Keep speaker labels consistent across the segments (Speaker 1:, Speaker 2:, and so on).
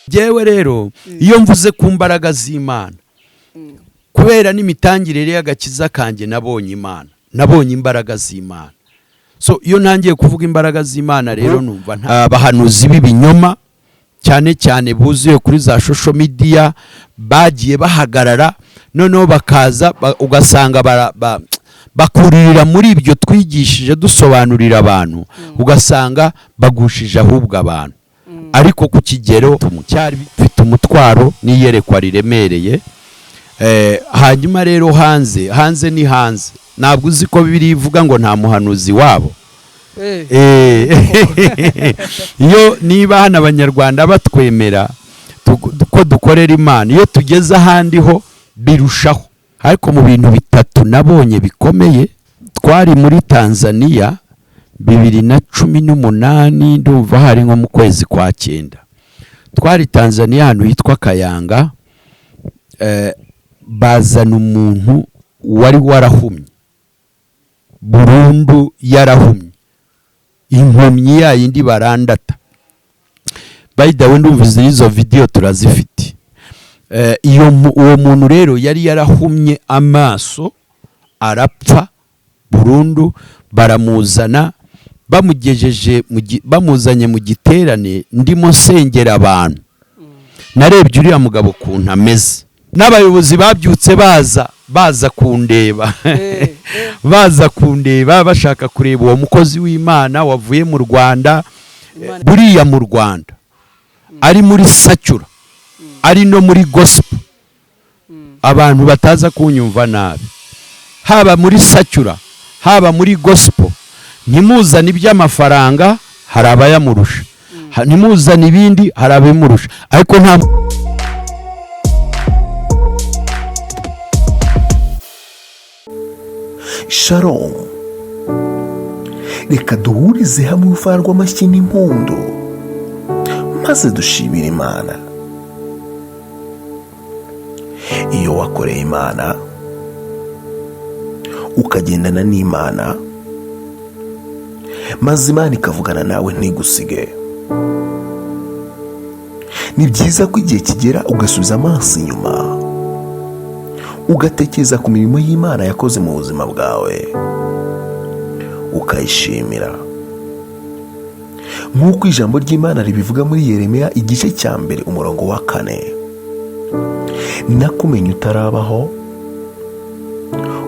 Speaker 1: Jewe rero iyo mvuze ku mbaraga z'Imana kubera n'imitangirire y'agakiza kanje nabonye Imana, nabonye imbaraga z'Imana. So iyo ntangiye kuvuga imbaraga z'Imana rero numva abahanuzi b'ibinyoma cyane cyane buzuye kuri za social media bagiye bahagarara noneho bakaza ugasanga bakuririra muri ibyo twigishije dusobanurira abantu, ugasanga bagushije ahubwo abantu. Ariko ku kigero cyari bifite umutwaro n'iyerekwa riremereye. Hanyuma rero hanze ni hanze, ntabwo uzi ko Bibiliya ivuga ngo nta muhanuzi wabo. Iyo niba hano abanyarwanda batwemera ko dukorera Imana, iyo tugeze ahandi ho birushaho. Ariko mu bintu bitatu nabonye bikomeye, twari muri Tanzania 2018 ndumva hari nko mu kwezi kwa 9. Twari Tanzania ahantu hitwa Kayanga, bazana umuntu wari warahumye burundu, yarahumye impumyi ya yindi barandata. By the way, ndumva izo video turazifite. Uwo muntu rero yari yarahumye amaso, arapfa burundu. Baramuzana, bamuzanye mu giterane ndimo sengera abantu. Narebye uriya mugabo kuntu ameze, n'abayobozi babyutse baza kundeba baza kundeba bashaka kureba uwo mukozi w'Imana wavuye mu Rwanda. Buriya mu Rwanda ari muri sacyura, ari no muri gospel, abantu bataza kunyumva nabi, haba muri sacyura haba muri gospel, ntimuzane iby'amafaranga hari abayamurusha, ntimuzane ibindi hari abamurusha. Ariko nta
Speaker 2: Shalom, reka duhurize hamwe uruva rw'amashyi n'impundu maze dushimire Imana. Iyo wakoreye Imana ukagendana n'Imana maze Imana ikavugana nawe ntigusige, ni byiza ko igihe kigera ugasubiza amaso inyuma ugatekereza ku mirimo y'Imana yakoze mu buzima bwawe ukayishimira, nk'uko ijambo ry'Imana ribivuga muri Yeremiya igice cya 2 umurongo wa 4. Nakumenye utarabaho,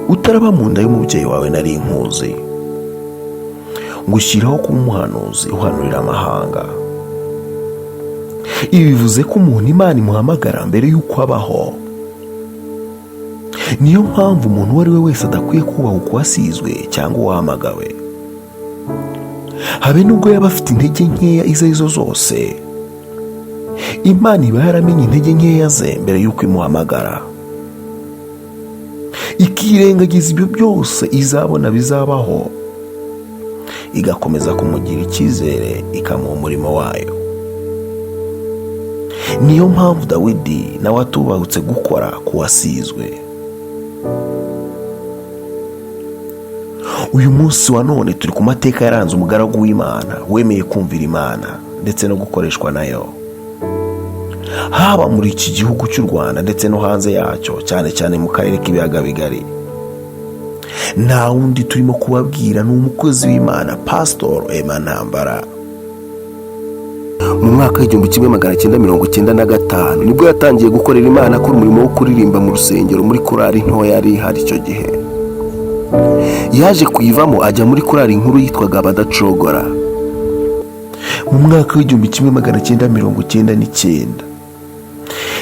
Speaker 2: utaraba mu nda y'umubyeyi wawe nari nkuzi, ngushyiraho kuba umuhanuzi uhanurira amahanga. Ibi bivuze ko umuntu Imana imuhamagara mbere y'uko abaho. Niyo mpamvu umuntu uwo ari we wese adakwiye kubaho uko wasizwe cyangwa uwahamagawe, habe nubwo yaba afite intege nkeya izo arizo zose. Imana iba yaramenye intege nkeya ze mbere y'uko imuhamagara, ikirengagiza ibyo byose izabona bizabaho, igakomeza kumugira icyizere ikamuha umurimo wayo. Niyo mpamvu Dawidi nawe atubahutse gukora ku wasizwe. Uyu munsi wa none turi ku mateka yaranze umugaragu w'Imana wemeye kumvira Imana ndetse no gukoreshwa nayo, haba muri iki gihugu cy'u Rwanda ndetse no hanze yacyo, cyane cyane mu karere k'ibiyaga bigari. Nta wundi turimo kubabwira ni umukozi w'Imana Pastor Emma Ntambara. Mu mwaka w'1995 nibwo yatangiye gukorera Imana akora umurimo wo kuririmba mu rusengero muri korali ntoya yari ihari icyo gihe. Yaje kuyivamo ajya muri korali nkuru yitwaga Badacogora. Mu mwaka w'1999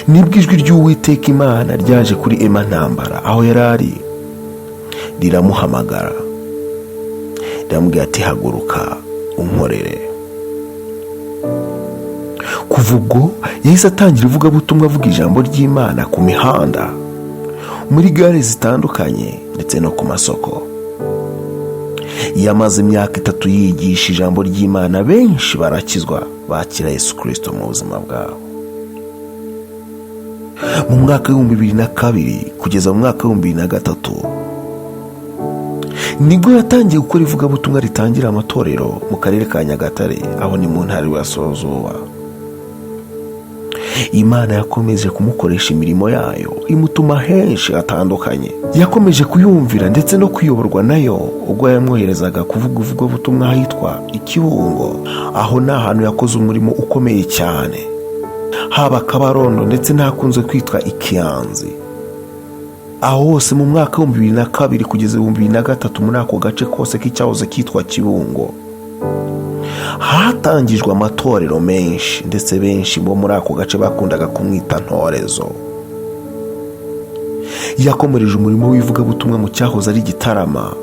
Speaker 2: nibwo ijwi ry'Uwiteka Imana ryaje kuri Emma Ntambara aho yari ari, riramuhamagara, riramubwira ati haguruka unkorere. Kuva ubwo yahise atangira ivugabutumwa, avuga ijambo ry'Imana ku mihanda, muri gare zitandukanye ndetse no ku masoko. Yamaze imyaka 3 yigisha ijambo ry'Imana, benshi barakizwa bakira Yesu Kristo mu buzima bwabo. Mu mwaka wa 2002 kugeza mu mwaka wa 2003 nibwo yatangiye gukora ivugabutumwa ritangira amatorero mu karere ka Nyagatare, aho ni mu ntara y'Iburasirazuba. Imana yakomeje kumukoresha imirimo yayo, imutuma henshi hatandukanye. Yakomeje kuyumvira ndetse no kuyoborwa nayo ubwo yamwoherezaga kuvuga ivugabutumwa ahitwa Ikibungo. Aho ni ahantu yakoze umurimo ukomeye cyane, haba Kabarondo ndetse n'ahakunze kwitwa Ikiyanzi. Aho hose mu mwaka wa 2002 kugeza 2003 muri ako gace kose k'icyahoze kitwa Kibungo hatangijwe amatorero menshi, ndetse benshi bo muri ako gace bakundaga kumwita Ntorezo. Yakomereje umurimo w'ivugabutumwa mu cyahoze ari Gitarama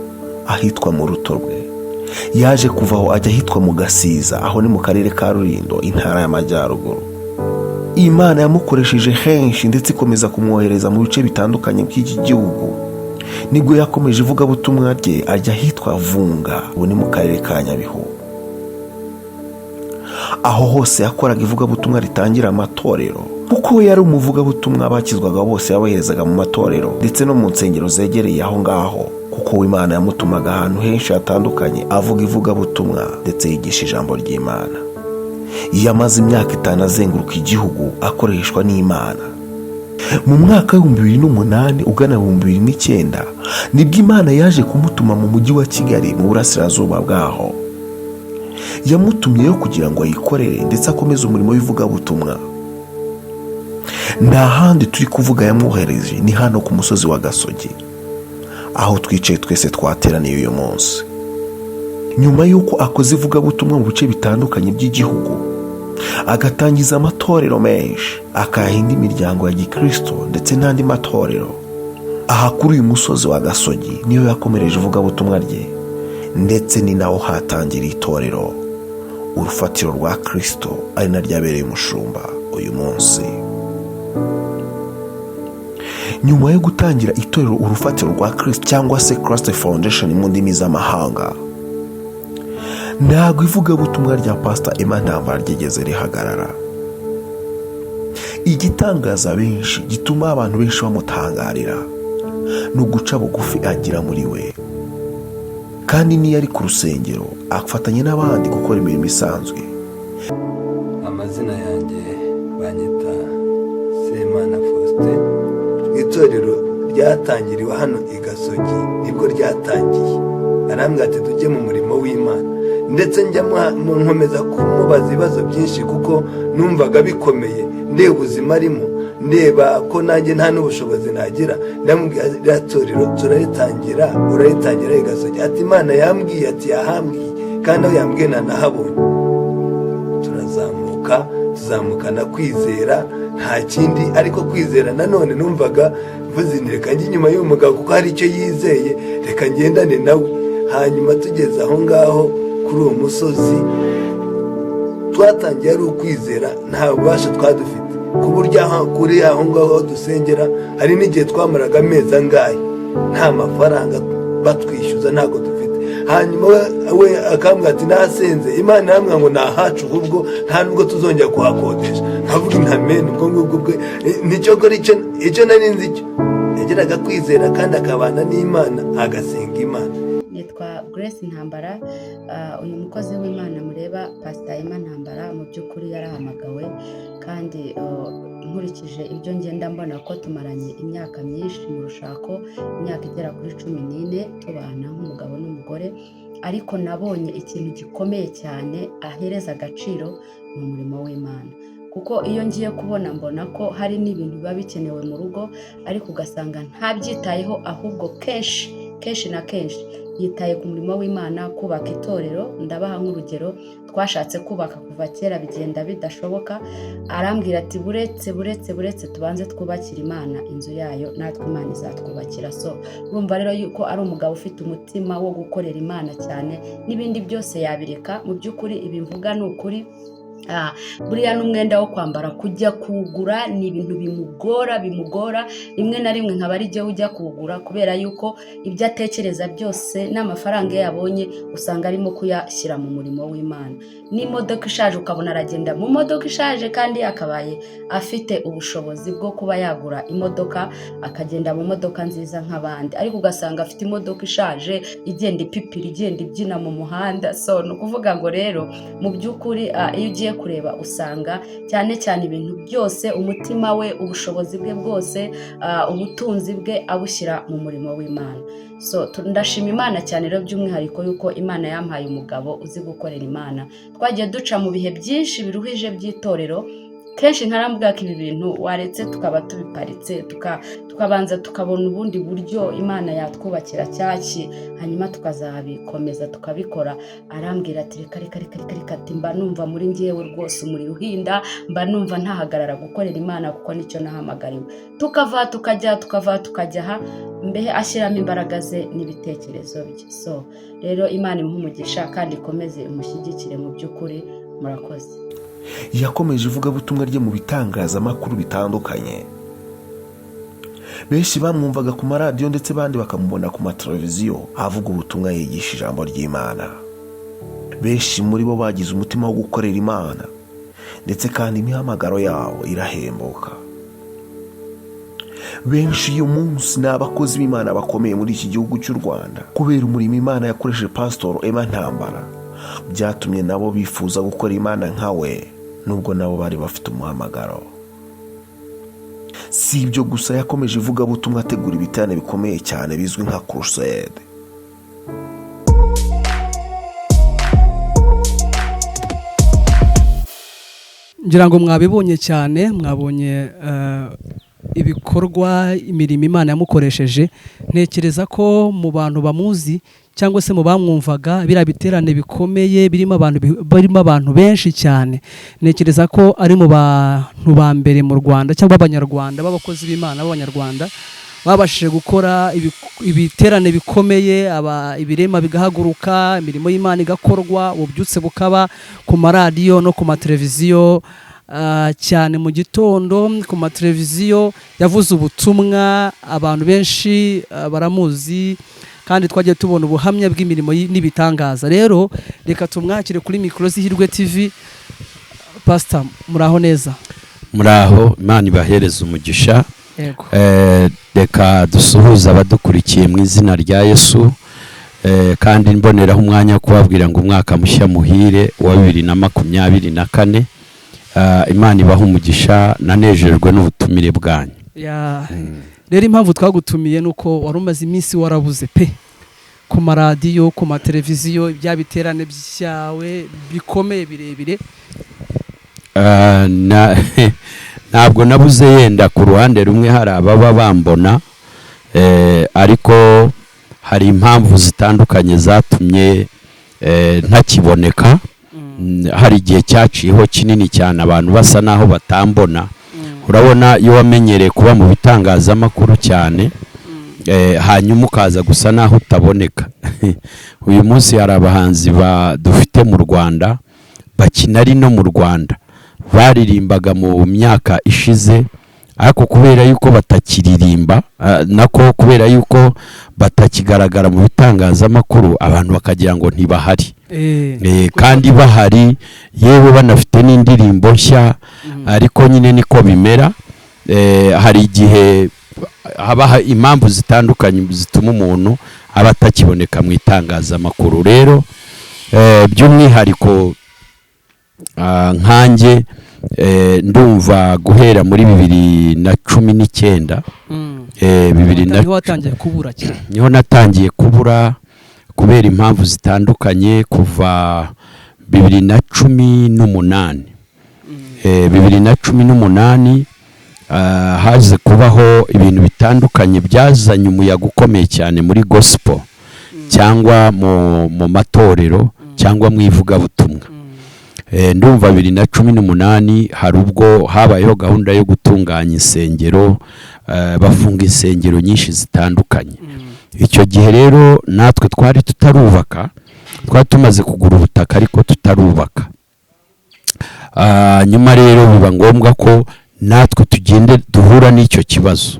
Speaker 2: ahitwa mu Rutorwe. Yaje kuvaho ajya ahitwa mu Gasiza, aho ni mu karere ka Rulindo, intara y'Amajyaruguru. Imana yamukoresheje henshi ndetse ikomeza kumwohereza mu bice bitandukanye by'iki gihugu. Nibwo yakomeje ivugabutumwa rye ajya ahitwa Vunga, ubu ni mu karere ka Nyabihu. Aho hose yakoraga ivugabutumwa ritangira amatorero, kuko we yari umuvugabutumwa. Abakizwaga bose yaboherezaga mu matorero ndetse no mu nsengero zegereye aho ngaho, kuko Imana yamutumaga ahantu henshi hatandukanye avuga ivugabutumwa ndetse yigisha ijambo ry'Imana. Yamaze imyaka 5 azenguruka igihugu akoreshwa n'Imana. Mu mwaka wa 2008 ugana 2009 nibwo Imana yaje kumutuma mu mujyi wa Kigali mu burasirazuba bwaho. Yamutumyeyo kugira ngo ayikorere ndetse akomeze umurimo w'ivugabutumwa. Nta handi turi kuvuga yamwohereje, ni hano ku musozi wa Gasogi, aho twicaye twese twateraniye uyu munsi. Nyuma y'uko akoze ivugabutumwa mu bice bitandukanye by'igihugu, agatangiza amatorero menshi, akayahinda imiryango ya Gikristo ndetse n'andi matorero, aha kuri uyu musozi wa Gasogi niyo yakomereje ivugabutumwa rye, ndetse ni naho hatangira itorero Urufatiro rwa Kristo, ari naryo abereye umushumba uyu munsi. Nyuma yo gutangira itorero Urufatiro rwa Kristo cyangwa se Christ Foundation mu ndimi z'amahanga, ntabwo ivugabutumwa rya Pastor Emma Ntambara ryigeze rihagarara. Igitangaza benshi gituma abantu benshi bamutangarira no guca bugufi agira muri we, kandi niyo ari ku rusengero afatanya n'abandi gukora imirimo isanzwe.
Speaker 3: Amazina yanjye banyita Semana Faustin. Itorero ryatangiriwe hano i Gasogi, nibwo ryatangiye. Arambwira ati tujye mu murimo w'Imana, ndetse njya mu nkomeza kumubaza ibibazo byinshi kuko numvaga bikomeye, ndeba ubuzima arimo, ndeba ko nanjye nta n'ubushobozi nagira. Ndamubwira torero turaritangira, uraritangira i Gasogi. Ati Imana yambwiye, ati yahambwiye, kandi aho yambwiye nanahabonye. Tuzamukana kwizera, nta kindi ariko kwizera. Nanone numvaga mvuze reka njye inyuma y'uyu mugabo kuko hari icyo yizeye, reka ngendane nawe. Hanyuma tugeze aho ngaho kuri uwo musozi, twatangiye ari ukwizera, nta bubasha twadufite, ku buryo kuri aho ngaho dusengera hari n'igihe twamaraga amezi angahe nta mafaranga batwishyuza, ntabwo dufite. Hanyuma we akambwira ati nasenze Imana yambwira ngo nahacu, ahubwo nta nubwo tuzongera kuhakodesha. Nkavuga ntamene ubwo ngubwo bwe nicyo kora icyo nari nzi cyo. Yageraga kwizera kandi akabana n'Imana, agasenga Imana.
Speaker 4: Nitwa Grace Ntambara. Uyu mukozi w'Imana mureba Pastor Emma Ntambara mu by'ukuri yarahamagawe, kandi nkurikije ibyo ngenda mbona ko tumaranye imyaka myinshi mu rushako, imyaka igera kuri 14 tubana nk'umugabo n'umugore, ariko nabonye ikintu gikomeye cyane ahereza agaciro mu murimo w'Imana. Kuko iyo ngiye kubona mbona ko hari n'ibintu biba bikenewe mu rugo, ariko ugasanga ntabyitayeho, ahubwo kenshi na kenshi yitaye ku murimo w'Imana, kubaka itorero. Ndabaha nk'urugero, twashatse kubaka kuva kera bigenda bidashoboka. Arambwira ati buretse tubanze twubakira Imana inzu yayo, natwe Imana izatwubakira. So urumva rero yuko ari umugabo ufite umutima wo gukorera Imana cyane, n'ibindi byose yabireka. Mu by'ukuri ibi mvuga ni ukuri. Buriya n'umwenda wo kwambara kujya kuwugura ni ibintu bimugora rimwe na rimwe, nkaba ari jyewe ujya kuwugura, kubera yuko ibyo atekereza byose n'amafaranga yabonye usanga arimo kuyashyira mu murimo w'Imana. N'imodoka ishaje ukabona aragenda mu modoka ishaje, kandi akabaye afite ubushobozi bwo kuba yagura imodoka akagenda mu modoka nziza nk'abandi, ariko ugasanga afite imodoka ishaje igenda ipipira, igenda ibyina mu muhanda. So ni ukuvuga ngo rero mu by'ukuri iyo ugiye ugiye kureba usanga cyane cyane ibintu byose, umutima we, ubushobozi bwe bwose, ubutunzi bwe abushyira mu murimo w'Imana. So ndashima Imana cyane rero by'umwihariko yuko Imana yampaye umugabo uzi gukorera Imana. Twagiye duca mu bihe byinshi biruhije by'itorero, kenshi nkarambwira ko ibi bintu waretse tukaba tubiparitse, tukabanza tukabona ubundi buryo Imana yatwubakira cyaki, hanyuma tukazabikomeza tukabikora. Arambwira ati reka ati mba numva muri ngewe rwose umuriro uhinda, mba numva ntahagarara gukorera Imana kuko nicyo nahamagariwe. Tukava tukajya aha, mbehe ashyiramo imbaraga ze n'ibitekerezo bye. So rero Imana imuhumugisha kandi ikomeze imushyigikire mu by'ukuri. Murakoze.
Speaker 2: Yakomeje ivugabutumwa rye mu bitangazamakuru bitandukanye. Benshi bamwumvaga ku maradiyo ndetse bandi bakamubona ku mateleviziyo avuga ubutumwa, yigisha ijambo ry'Imana. Benshi muri bo bagize umutima wo gukorera Imana ndetse kandi imihamagaro yabo irahembuka. Benshi uyu munsi ni abakozi b'Imana bakomeye muri iki gihugu cy'u Rwanda kubera umurimo Imana yakoresheje Pastor Emma Ntambara. Byatumye nabo bifuza gukora Imana nkawe nubwo nabo bari bafite umuhamagaro. Si ibyo gusa, yakomeje ivugabutumwa ategura ibiterane bikomeye cyane bizwi nka crusade.
Speaker 5: ngira ngo mwabibonye cyane, mwabonye ibikorwa, imirimo Imana yamukoresheje. Ntekereza ko mu bantu bamuzi cyangwa se mu bamwumvaga biriya biterane bikomeye birimo abantu benshi cyane, ntekereza ko ari mu bantu ba mbere mu Rwanda cyangwa abanyarwanda b'abakozi b'Imana b'abanyarwanda babashije gukora ibiterane bikomeye, ibirema bigahaguruka, imirimo y'Imana igakorwa, ububyutse bukaba ku maradiyo no ku mateleviziyo. Cyane mu gitondo ku mateleviziyo yavuze ubutumwa, abantu benshi baramuzi kandi twagiye tubona ubuhamya bw'imirimo n'ibitangaza. Rero reka tumwakire kuri mikoro z'Ihirwe TV. Pastor, muraho neza?
Speaker 1: Muraho, Imana ibahereze umugisha.
Speaker 5: Yego.
Speaker 1: Reka dusuhuza abadukurikiye mu izina rya Yesu, kandi mboneraho umwanya wo kubabwira ngo umwaka mushya muhire wa 2024. Imana ibaha umugisha, nanejejwe n'ubutumire bwanyu.
Speaker 5: Rero impamvu twagutumiye nuko wari umaze iminsi warabuze pe ku maradiyo, ku mateleviziyo, bya biterane byawe bikomeye birebire.
Speaker 1: Ntabwo nabuze, yenda ku ruhande rumwe hari ababa bambona, ariko hari impamvu zitandukanye zatumye ntakiboneka. Hari igihe cyaciyeho kinini cyane abantu basa naho batambona. Urabona iyo wamenyereye kuba mu bitangazamakuru cyane, hanyuma ukaza gusa naho utaboneka. Uyu munsi hari abahanzi dufite mu Rwanda bakina ari no mu Rwanda, baririmbaga mu myaka ishize, ariko kubera yuko batakiririmba, nako kubera yuko batakigaragara mu bitangazamakuru, abantu bakagira ngo ntibahari. Kandi bahari, yewe banafite n'indirimbo nshya, ariko nyine niko bimera. Hari igihe haba impamvu zitandukanye zituma umuntu aba atakiboneka mu itangazamakuru. Rero by'umwihariko nkanjye, ndumva guhera muri 2019
Speaker 5: niho watangiye kubura cyane.
Speaker 1: Niho natangiye kubura kubera impamvu zitandukanye. Kuva 2018 2018 haje kubaho ibintu bitandukanye byazanye umuyaga ukomeye cyane muri gospel cyangwa mu matorero cyangwa mu ivugabutumwa. Ndumva 2018 hari ubwo habayeho gahunda yo gutunganya insengero, bafunga insengero nyinshi zitandukanye. Icyo gihe rero natwe twari tutarubaka, twari tumaze kugura ubutaka ariko tutarubaka. Nyuma rero biba ngombwa ko natwe tugende duhura n'icyo kibazo,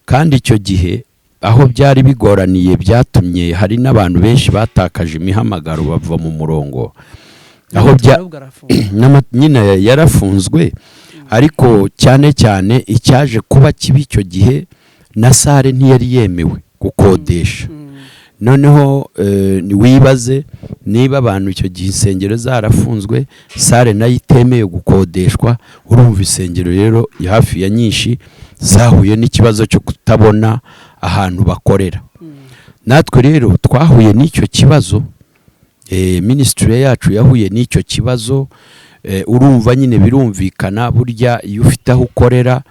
Speaker 1: kandi icyo gihe aho byari bigoraniye byatumye hari n'abantu benshi batakaje imihamagaro bava mu murongo. Aho nyine yarafunzwe, ariko cyane cyane icyaje kuba kibi icyo gihe, na sare ntiyari yemewe gukodesha. noneho wibaze niba abantu icyo gihe insengero zarafunzwe, sare nayo itemeye gukodeshwa, urumva insengero rero hafi ya nyinshi zahuye n'ikibazo cyo kutabona ahantu bakorera. Natwe rero twahuye n'icyo kibazo, ministry yacu yahuye n'icyo kibazo. Urumva nyine birumvikana, burya iyo ufite aho ukorera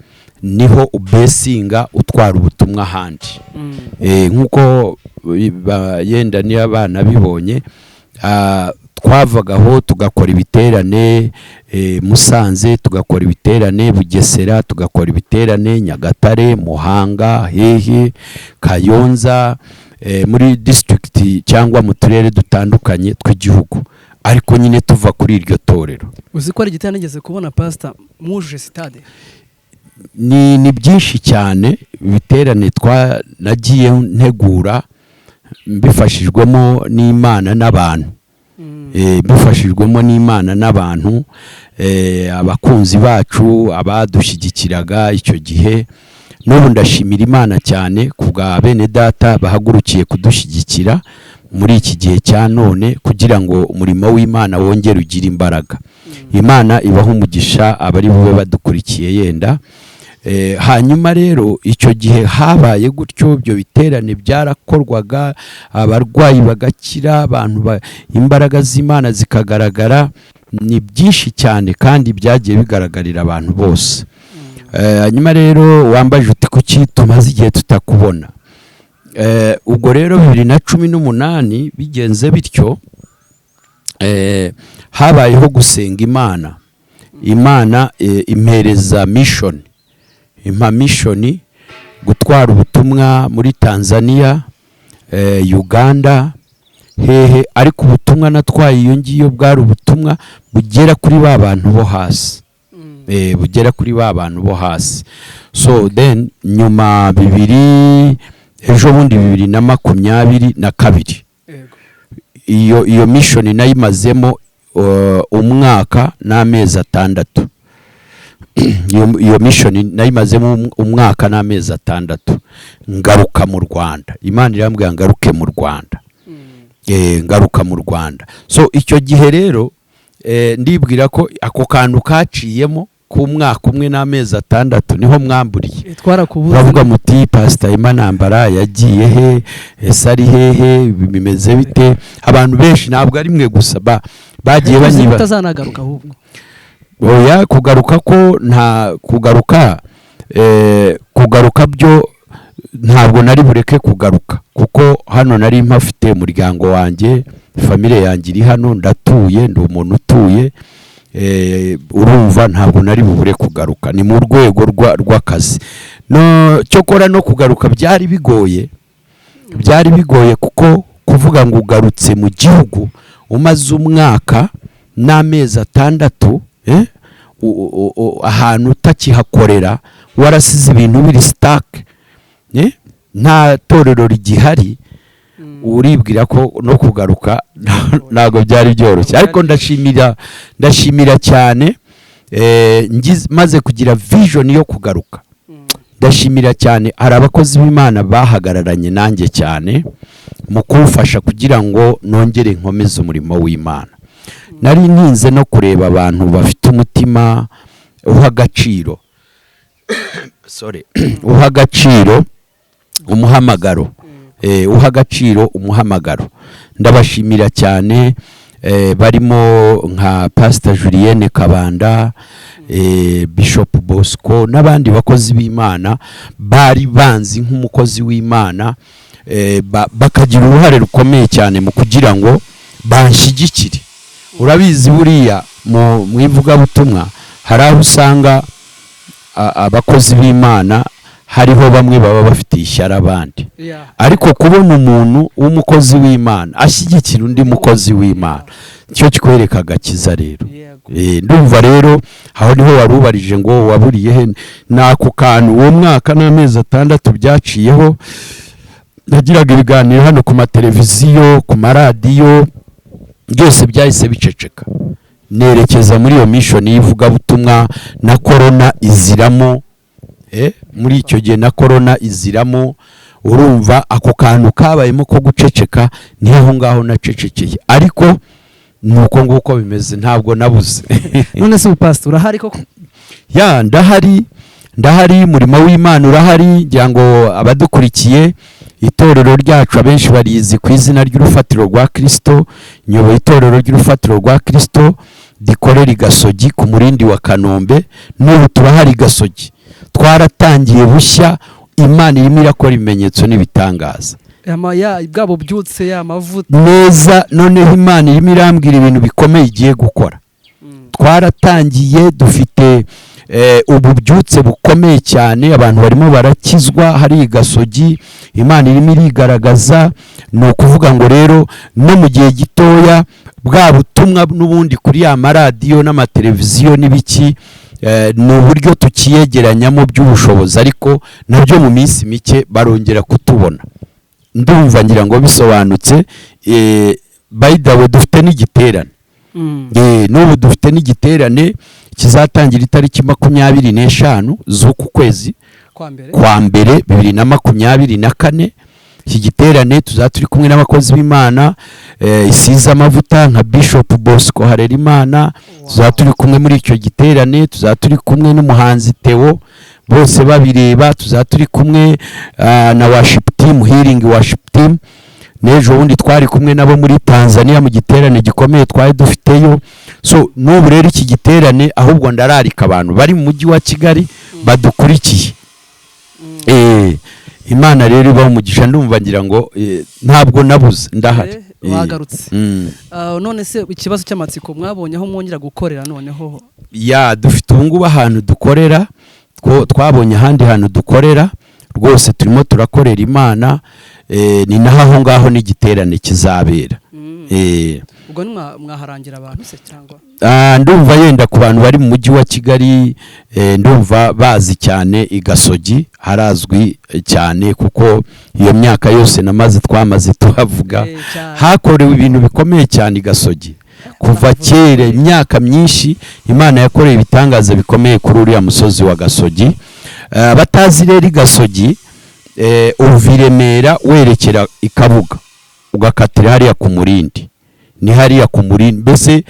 Speaker 1: niho ubesinga utwara ubutumwa ahandi. Nk'uko yenda niyo abana bibonye, twavagaho tugakora ibiterane Musanze, tugakora ibiterane Bugesera, tugakora ibiterane Nyagatare, Muhanga, hehe, Kayonza, muri district cyangwa mu turere dutandukanye tw'igihugu, ariko nyine tuva kuri iryo torero.
Speaker 5: Uzi ko ari igiterane nigeze kubona pastor mwujuje stade?
Speaker 1: Ni byinshi cyane ibiterane nagiye ntegura mbifashijwemo n'Imana n'abantu. Mbifashijwemo n'Imana n'abantu, abakunzi bacu abadushyigikiraga icyo gihe. N'ubu ndashimira Imana cyane kubwa bene data bahagurukiye kudushyigikira muri iki gihe cya none, kugira ngo umurimo w'Imana wongere ugire imbaraga. Imana ibaha umugisha abari bube badukurikiye yenda. Hanyuma rero icyo gihe habaye gutyo, ibyo biterane byarakorwaga, abarwayi bagakira, abantu imbaraga z'Imana zikagaragara. Ni byinshi cyane kandi byagiye bigaragarira abantu bose. Hanyuma rero wambaje uti kuki tumaze igihe tutakubona. Ubwo rero 2018 bigenze bityo, habayeho gusenga Imana impereza mission, gutwara ubutumwa muri Tanzania, Uganda, hehe, ariko ubutumwa natwaye iyo ngiyo bwari ubutumwa bugera kuri ba bantu bo hasi. Bugera kuri ba bantu bo hasi. So then nyuma ejo bundi 2022 iyo mission nayimazemo umwaka n'amezi 6. Iyo mission nayimazemo umwaka n'amezi 6 ngaruka mu Rwanda. Imana irambwira ngaruke mu Rwanda. Ngaruka mu Rwanda. So icyo gihe rero ndibwira ko ako kantu kaciyemo ku mwaka umwe n'amezi 6 niho mwamburiye. Bavuga muti Pastor Imana Ntambara yagiye he, esari hehe, bimeze bite? Abantu benshi ntabwo ari mwe gusa bagiye banyiba
Speaker 5: utazanagaruka ahubwo.
Speaker 1: Oya, kugaruka ko nta kugaruka byo ntabwo nari bureke kugaruka, kuko hano nari mpafite umuryango wanjye, famille yanjye iri hano, ndatuye, ndi umuntu utuye. Urumva ntabwo nari bubure kugaruka, ni mu rwego rw'akazi. No cyokora no kugaruka byari bigoye kuko kuvuga ngo ugarutse mu gihugu umaze umwaka n'amezi 6 ahantu utakihakorera, warasize ibintu biri stuck, nta torero rigihari, uribwira ko no kugaruka ntago byari byoroshye. Ariko ndashimira cyane, maze kugira vision yo kugaruka. Ndashimira cyane, hari abakozi b'Imana bahagararanye nanjye cyane mu kumfasha kugira ngo nongere nkomeze umurimo w'Imana. Nari ntinze no kureba abantu bafite umutima uha agaciro uha agaciro umuhamagaro, uha agaciro umuhamagaro. Ndabashimira cyane, barimo nka Pastor Julienne Kabanda, Bishop Bosco n'abandi bakozi b'Imana bari banzi nk'umukozi w'Imana, bakagira uruhare rukomeye cyane mu kugira ngo banshyigikire. Urabizi buriya mu ivugabutumwa hari aho usanga abakozi b'Imana hariho bamwe baba bafite ishyara abandi, ariko kubona umuntu w'umukozi w'Imana ashyigikira undi mukozi w'Imana, cyo kikwereka agakiza rero. Ndumva rero aho niho warubarije ngo waburiye he nako kantu. Uwo mwaka n'amezi 6 byaciyeho, nagiraga ibiganiro hano ku mateleviziyo, ku maradiyo, byose byahise biceceka. Nerekeza muri iyo mission y'ivugabutumwa, na corona iziramo. Muri icyo gihe na corona iziramo, urumva ako kantu kabayemo ko guceceka niho aho ngaho nacecekeye, ariko nuko nguko bimeze, ntabwo nabuze.
Speaker 5: none se ubupastor urahari koko?
Speaker 1: Ya, ndahari, umurimo w'Imana urahari. ngira ngo abadukurikiye, itorero ryacu abenshi barizi ku izina ry'urufatiro rwa Kristo. nyoboye itorero ry'urufatiro rwa Kristo rikorera i Gasogi ku murindi wa Kanombe. n'ubu turahari Gasogi, twaratangiye bushya, Imana irimo irakora ibimenyetso n'ibitangaza
Speaker 5: bwabo byutse y'amavuta
Speaker 1: neza. noneho Imana irimo irambwira ibintu bikomeye igiye gukora. twaratangiye, dufite ububyutse bukomeye cyane, abantu barimo barakizwa hari i Gasogi, Imana irimo irigaragaza. ni ukuvuga ngo rero no mu gihe gitoya bwa butumwa n'ubundi kuri ya maradiyo n'amateleviziyo n'ibiki, ni uburyo tukiyegeranyamo by'ubushobozi, ariko nabyo mu minsi mike barongera kutubona. ndumva ngira ngo bisobanutse. by the way, dufite n'igiterane. n'ubu dufite n'igiterane kizatangira itariki 25 z'uku kwezi kwa mbere 2024. iki giterane tuzaba turi kumwe n'abakozi b'Imana isize amavuta nka Bishop Bosco Harerimana. tuzaba turi kumwe muri icyo giterane, tuzaba turi kumwe n'umuhanzi Theo, bose babireba. tuzaba turi kumwe na worship team, healing worship team. n'ejo bundi twari kumwe nabo muri Tanzania mu giterane gikomeye twari dufiteyo. so n'ubu rero iki giterane ahubwo ndararika abantu bari mu mujyi wa Kigali badukurikiye. Imana rero ibaho umugisha. ndumva ngira ngo ntabwo nabuze, ndahari.
Speaker 5: wagarutse. none se ikibazo cy'amatsiko mwabonye aho mwongera gukorera noneho?
Speaker 1: Ya, dufite ubu ngubu ahantu dukorera, twabonye ahandi hantu dukorera rwose, turimo turakorera Imana. ni naho aho ngaho n'igiterane kizabera.
Speaker 5: ubwo mwaharangira abantu se cyangwa?
Speaker 1: ndumva yenda ku bantu bari mu mujyi wa Kigali, ndumva bazi cyane i Gasogi, harazwi cyane kuko iyo myaka yose namaze twamaze tuhavuga. hakorewe ibintu bikomeye cyane i Gasogi kuva kera, imyaka myinshi. Imana yakoreye ibitangaza bikomeye kuri uriya musozi wa Gasogi. batazi rero i Gasogi, uva i Remera werekera i Kabuga ugakatira hariya ku Murindi. ni hariya ku Murindi, mbese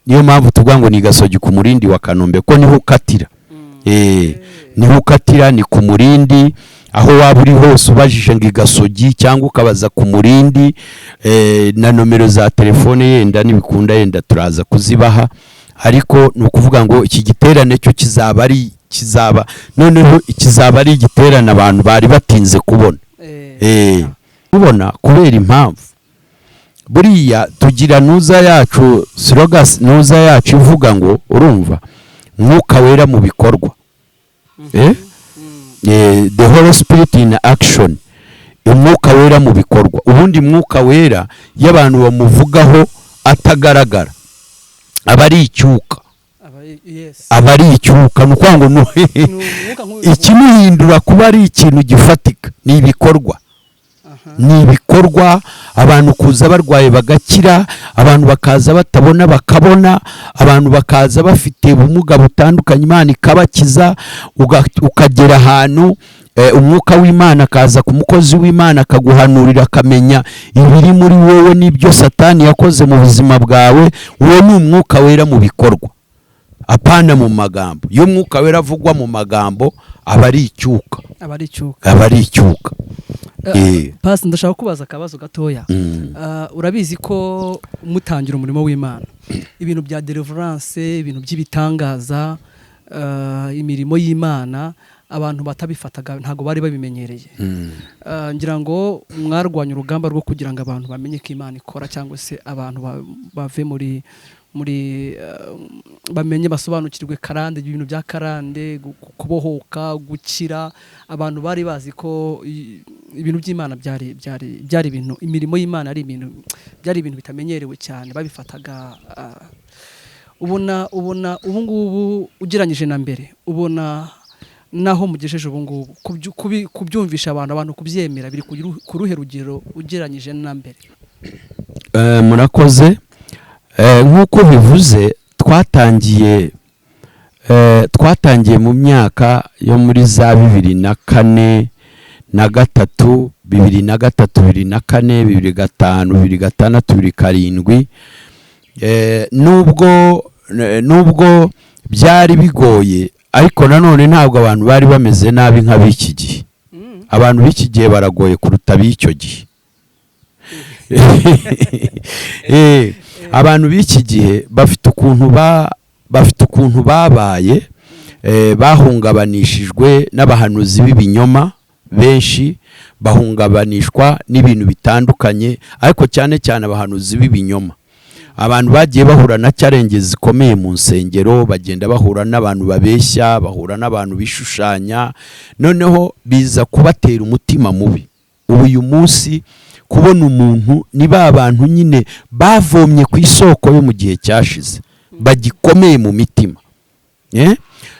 Speaker 1: niyo mpamvu tuvuga ngo ni Gasogi ku Murindi wa Kanombe, ko niho ukatira. niho ukatira, ni ku Murindi. aho waba uri hose ubajije ngo i Gasogi cyangwa ukabaza ku Murindi, na nomero za telefone yenda nibikunda yenda turaza kuzibaha. ariko ni ukuvuga ngo iki giterane cyo kizaba noneho kizaba ari igiterane abantu bari batinze kubona. kubona kubera impamvu buriya tugira nuza yacu, slogas nuza yacu ivuga ngo, urumva, mwuka wera mu bikorwa. The Holy Spirit in action. umwuka wera mu bikorwa. ubundi mwuka wera y'abantu bamuvugaho atagaragara aba ari icyuka. aba ari icyuka, ni ukuvuga ngo ikimuhindura kuba ari ikintu gifatika ni ibikorwa. ni ibikorwa, abantu kuza barwaye bagakira, abantu bakaza batabona bakabona, abantu bakaza bafite ubumuga butandukanye Imana ikabakiza. ukagera ahantu umwuka w'Imana akaza ku mukozi w'Imana akaguhanurira, akamenya ibiri muri wowe n'ibyo Satani yakoze mu buzima bwawe. uwo ni umwuka wera mu bikorwa, apana mu magambo. iyo umwuka wera avugwa mu magambo aba ari icyuka. aba ari icyuka.
Speaker 5: Pasi, ndashaka kubaza akabazo gatoya. urabizi ko mutangira umurimo w'Imana, ibintu bya deliverance, ibintu by'ibitangaza, imirimo y'Imana, abantu batabifataga, ntago bari babimenyereye. ngira ngo mwarwanya urugamba rwo kugira ngo abantu bamenye ko Imana ikora, cyangwa se abantu bave muri bamenye, basobanukirwe karande, ibintu bya karande, kubohoka, gukira. abantu bari bazi ko ibintu by'Imana byari ibintu, imirimo y'Imana ari ibintu, byari ibintu bitamenyerewe cyane, babifataga. ubona ubu ngubu ugereranyije na mbere, ubona naho mugejeje ubu ngubu kubyumvisha abantu kubyemera biri ku ruhe rugero ugereranyije na mbere?
Speaker 1: murakoze. nk'uko bivuze, twatangiye mu myaka yo muri za 2004 na gatatu, 2003, 2004, 2005, 2006, 2007, nubwo byari bigoye, ariko nanone ntabwo abantu bari bameze nabi nk'ab'iki gihe. Abantu b'iki gihe baragoye kuruta b'icyo gihe. Abantu b'iki gihe bafite ukuntu babaye, bahungabanishijwe n'abahanuzi b'ibinyoma benshi, bahungabanishwa n'ibintu bitandukanye, ariko cyane cyane abahanuzi b'ibinyoma. Abantu bagiye bahura na challenge zikomeye mu nsengero, bagenda bahura n'abantu babeshya, bahura n'abantu bishushanya, noneho biza kubatera umutima mubi. Ubu uyu munsi kubona umuntu ni ba bantu nyine bavomye ku isoko yo mu gihe cyashize, bagikomeye mu mitima.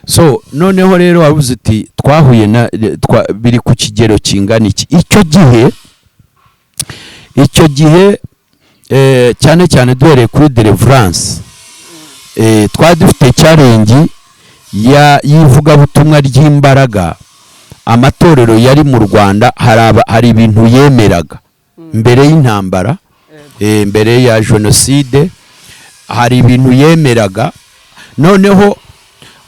Speaker 1: So noneho rero wabuze uti twahuye biri ku kigero kingana iki? Icyo gihe cyane cyane duhereye kuri deliverance, twari dufite challenge y'ivugabutumwa ry'imbaraga. Amatorero yari mu Rwanda hari ibintu yemeraga mbere y'intambara, mbere ya jenoside, hari ibintu yemeraga. Noneho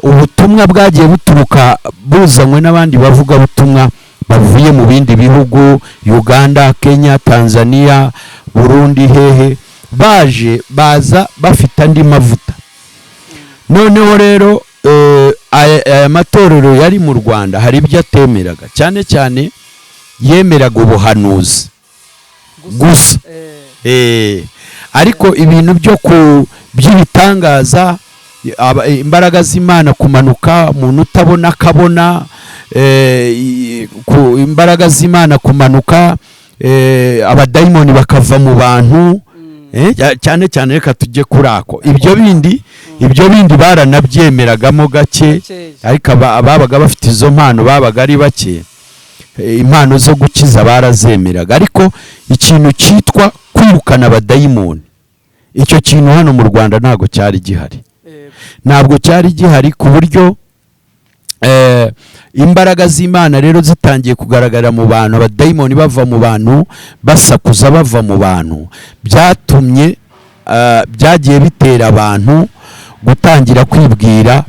Speaker 1: ubutumwa bwagiye buturuka buzanywe n'abandi bavugabutumwa bavuye mu bindi bihugu, Uganda, Kenya, Tanzania, Burundi, hehe, baza bafite andi mavuta. Noneho rero aya matorero yari mu Rwanda hari ibyo atemeraga, cyane cyane yemeraga ubuhanuzi gusa. Ariko ibintu by'ibitangaza, imbaraga z'Imana kumanuka, umuntu utabona akabona, imbaraga z'Imana kumanuka, abadayimoni bakava mu bantu, cyane cyane reka tujye kuri ako. Ibyo bindi baranabyemeragamo gake, ariko ababaga bafite izo mpano babaga ari bake. Impano zo gukiza barazemeraga, ariko ikintu cyitwa kwirukana abadayimoni, icyo kintu hano mu Rwanda ntabwo cyari gihari, ku buryo imbaraga z'Imana rero zitangiye kugaragara mu bantu, abadayimoni bava mu bantu, basakuza bava mu bantu, byagiye bitera abantu gutangira kwibwira,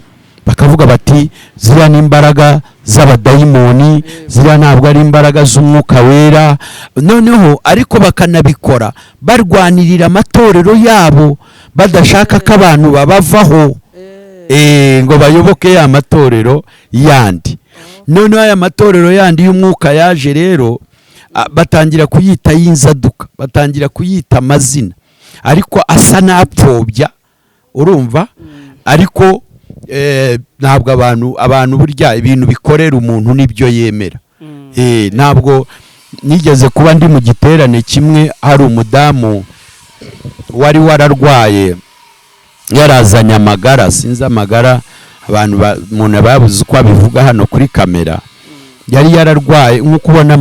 Speaker 1: bakavuga bati ziriya ni imbaraga z'abadayimoni, ziriya ntabwo ari imbaraga z'umwuka wera. Noneho ariko bakanabikora barwanirira amatorero yabo, badashaka ko abantu babavaho ngo bayoboke ya matorero yandi. Noneho aya matorero yandi y'umwuka yaje rero, batangira kuyita y'inzaduka, batangira kuyita amazina, ariko asa n'apfobya, urumva. Ariko ntabwo abantu burya ibintu bikorera umuntu nibyo yemera. Ntabwo nigeze kuba ndi mu giterane kimwe, hari umudamu wari wararwaye, yarazanye amagara, sinzi amagara, umuntu babuze uko abivuga hano kuri kamera. Yari yararwaye nk'uko ubona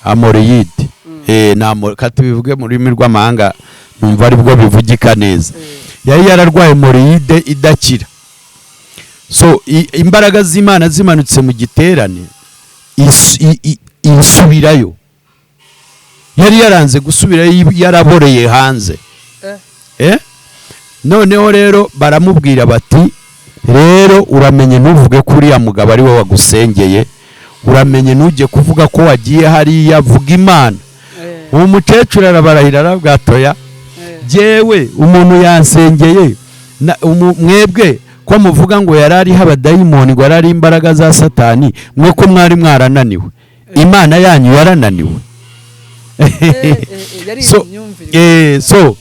Speaker 1: amoroyide, katubivuge mu rurimi rw'amahanga numva aribwo bivugika neza. Yari yararwaye moriyide idakira. So imbaraga z'Imana zimanutse mu giterane, isubirayo. Yari yaranze gusubirayo, yaraboreye hanze. Noneho rero baramubwira bati, rero uramenye ntuvuge ko uriya mugabo ari we wagusengeye, uramenye ntujye kuvuga ko wagiye hariya, vuga Imana. Uwo mukecuru arabarahira arabwatoya, jewe umuntu yansengeye, mwebwe ko muvuga ngo yarariho abadayimoni, ngo yarari imbaraga za Satani, mwe ko mwari mwarananiwe, Imana yanyu yarananiwe. So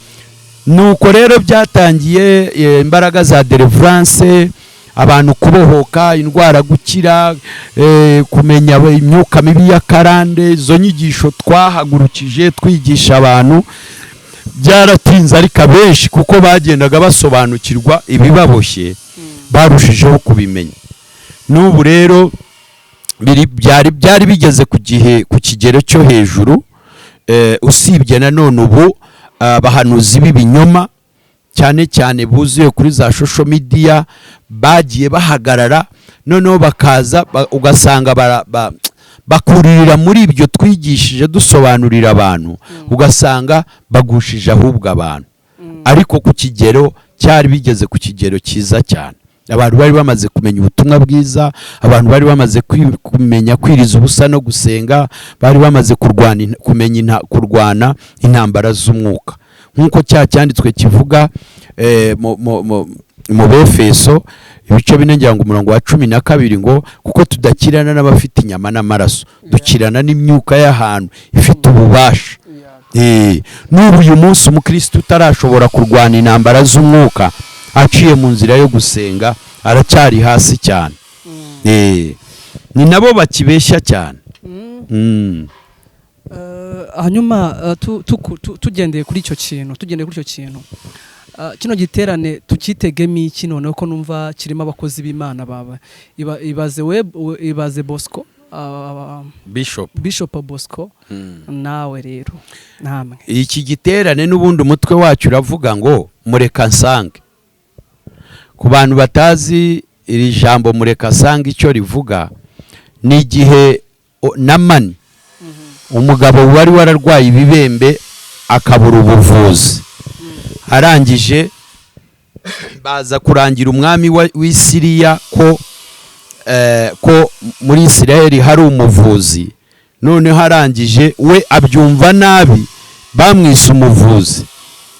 Speaker 1: nuko rero byatangiye imbaraga za deliverance, abantu kubohoka, indwara gukira, kumenya imyuka mibi ya karande. Izo nyigisho twahagurukije twigisha abantu, byaratinze ariko abenshi kuko bagendaga basobanukirwa ibibaboshye, barushijeho kubimenya. N'ubu rero byari bigeze ku kigero cyo hejuru, usibye nanone ubu abahanuzi b'ibinyoma cyane cyane buzuye kuri za social media bagiye bahagarara, noneho bakaza ugasanga bakuririra muri ibyo twigishije dusobanurira abantu, ugasanga bagushije ahubwo abantu, ariko ku kigero cyari bigeze ku kigero cyiza cyane. Abantu bari bamaze kumenya ubutumwa bwiza, abantu bari bamaze kumenya kwiriza ubusa no gusenga, bari bamaze kurwana intambara z'umwuka, nk'uko cya cyanditswe kivuga mu Befeso ibice 4 ngira ngo umurongo wa 12 ngo kuko tudakirana n'abafite inyama n'amaraso, dukirana n'imyuka y'ahantu ifite ububasha. N'ubu uyu munsi umukristo utarashobora kurwana intambara z'umwuka aciye mu nzira yo gusenga aracyari hasi cyane. Ni nabo bakibeshya cyane.
Speaker 5: Hanyuma tugendeye kuri icyo kintu, kino giterane tukitegemo iki noneho ko numva kirimo abakozi b'Imana baba ibaze Bosco, Bishop Bosco, nawe rero namwe
Speaker 1: iki giterane n'ubundi umutwe wacu uravuga ngo mureka nsange. Ku bantu batazi iri jambo mureka nsange icyo rivuga, ni igihe Namani umugabo wari wararwaye ibibembe akabura ubuvuzi, arangije baza kurangira umwami w'Isiriya ko muri Isiraheli hari umuvuzi. Noneho arangije we abyumva nabi, bamwise umuvuzi,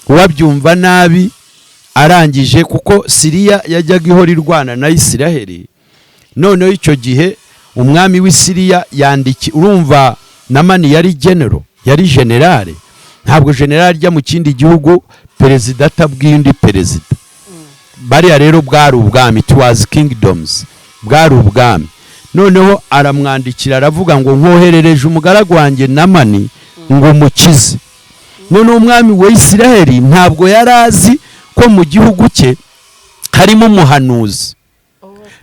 Speaker 1: wabyumva nabi. Arangije kuko Siriya yajyaga ihora irwana na Isiraheli, noneho icyo gihe umwami w'Isiriya urumva Namani yari generale, ntabwo generale ajya mu kindi gihugu perezida atabwiye undi perezida. Bariya rero bwari ubwami, it was kingdoms, bwari ubwami. Noneho aramwandikira aravuga ngo nkoherereje umugaragu wanjye Namani ngo mukize. Noneho umwami wa Isiraheli ntabwo yarazi ko mu gihugu cye harimo umuhanuzi.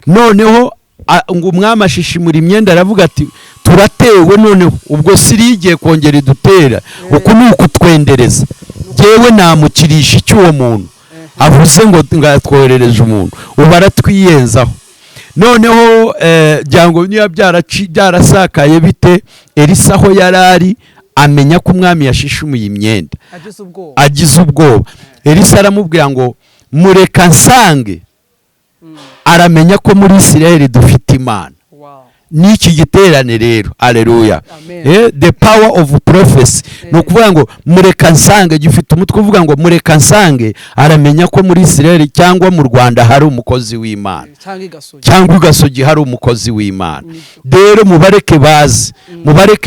Speaker 1: Noneho ngo umwami ashishimura imyenda aravuga ati turatewe, noneho ubwo Siriya igiye kongera idutera, uku ni ukutwendereza, jyewe namukirisha icy'uwo muntu avuze ngo ngatwoherereje umuntu, ubu aratwiyenzaho. Noneho byango niba byarasakaye bite, Elisa aho yarari amenya ko umwami yashishumuye imyenda, agize ubwoba. Elisa aramubwira ngo mureka nsange, aramenya ko muri Isiraheli dufite Imana. N'iki giterane rero, haleluya, the power of prophecy, ni ukuvuga ngo mureka nsange gifite umutwe uvuga ngo mureka nsange, aramenya ko muri Isiraheli cyangwa mu Rwanda hari umukozi w'Imana, cyangwa Igasogi hari umukozi w'Imana. Rero mubareke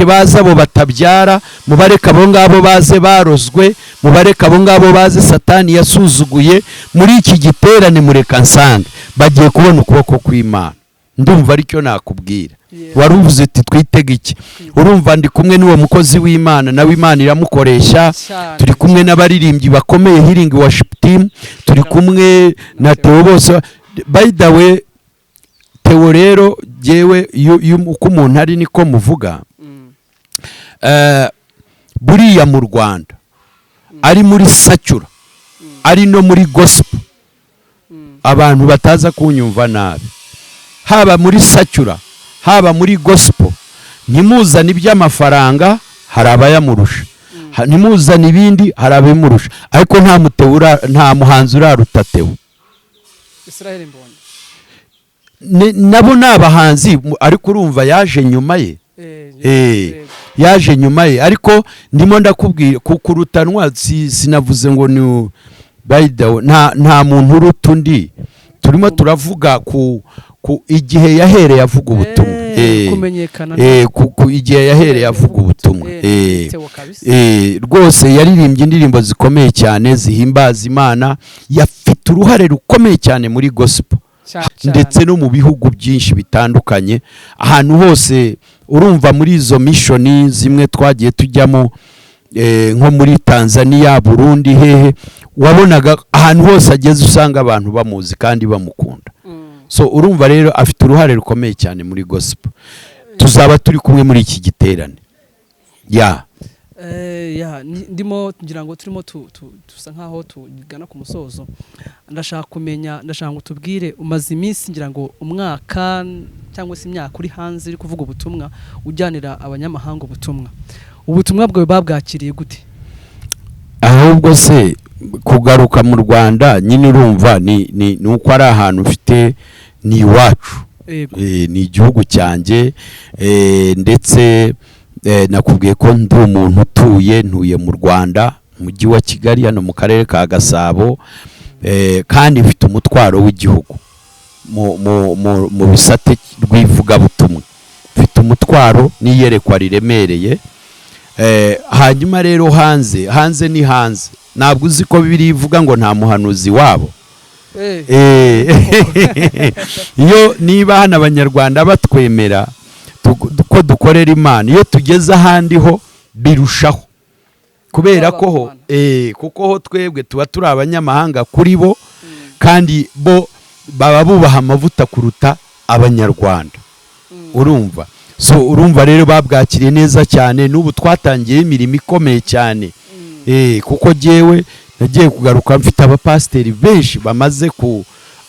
Speaker 1: baze abo batabyara, mubareke abo ngabo baze barozwe, mubareke abo ngabo baze Satani yasuzuguye. Muri iki giterane mureka nsange bagiye kubona ukuboko kw'Imana. Ndumva aricyo nakubwira. Wari uvuze ati twitege iki? Urumva ndi kumwe n'uwo mukozi w'Imana, nawe Imana iramukoresha. Turi kumwe n'abaririmbyi bakomeye, Healing Worship Team, turi kumwe na Theo bose. By the way, Theo rero jewe uko umuntu ari niko muvuga. Buriya mu Rwanda ari muri Sacyura, ari no muri gospel, abantu bataza kunyumva nabi, haba muri Sacyura haba muri gospel, ntimuzane iby'amafaranga hari abayamurusha, ntimuzane ibindi hari abimurusha, ariko nta muhanzi uraruta Theo.
Speaker 5: Israel Mbonyi
Speaker 1: nabo n'abahanzi, ariko urumva yaje nyuma ye. Yaje nyuma ye, ariko ndimo ndakubwira kukurutanwa, sinavuze ngo ni nta muntu uruta undi. Turimo turavuga ku igihe yahereye avuga ubutumwa, igihe yahereye avuga ubutumwa. Rwose yaririmbye indirimbo zikomeye cyane zihimbaza Imana, yafite uruhare rukomeye cyane muri gospel ndetse no mu bihugu byinshi bitandukanye. Ahantu hose urumva muri izo mission zimwe twagiye tujyamo, nko muri Tanzania, Burundi, hehe, wabonaga ahantu hose ageze usanga abantu bamuzi kandi bamukunda. So urumva rero afite uruhare rukomeye cyane muri gospel. Tuzaba turi kumwe muri iki giterane.
Speaker 5: ndimo ngira ngo turimo tusa nkaho tugana ku musozo. Ndashaka kumenya, ndashaka ngo tubwire, umaze iminsi ngira ngo umwaka cyangwa se imyaka uri hanze uri kuvuga ubutumwa ujyanira abanyamahanga ubutumwa bwawe babwakiriye gute?
Speaker 1: ahubwo se kugaruka mu Rwanda nyine urumva ni uko ari ahantu ufite ni iwacu, ni igihugu cyanjye, ndetse nakubwiye ko ndi umuntu ntuye mu Rwanda, mujyi wa Kigali, hano mu karere ka Gasabo, kandi mfite umutwaro w'igihugu mu bisate rw'ivugabutumwa, mfite umutwaro n'iyerekwa riremereye. Hanyuma rero hanze ni hanze, ntabwo uzi ko Bibiliya ivuga ngo nta muhanuzi wabo. Iyo niba hano abanyarwanda batwemera ko dukorera Imana, iyo tugeze ahandi ho birushaho, kubera ko kuko ho twebwe tuba turi abanyamahanga kuri bo, kandi bo baba bubaha amavuta kuruta abanyarwanda. urumva urumva rero babwakiriye neza cyane. N'ubu twatangiye imirimo ikomeye cyane, kuko jyewe nagiye kugaruka mfite abapasiteri benshi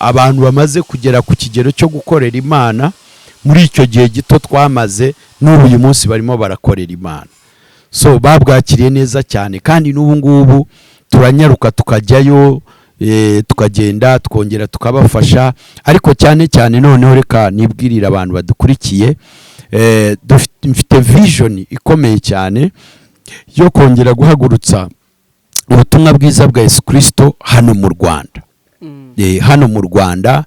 Speaker 1: abantu bamaze kugera ku kigero cyo gukorera Imana. Muri icyo gihe gito twamaze, n'ubu uyu munsi barimo barakorera Imana. Babwakiriye neza cyane, kandi n'ubu ngubu turanyaruka tukajyayo, tukagenda twongera tukabafasha. Ariko cyane cyane noneho reka nibwirira abantu badukurikiye, mfite vision ikomeye cyane yo kongera guhagurutsa ubutumwa bwiza bwa Yesu Kristo hano mu Rwanda. Hano mu Rwanda,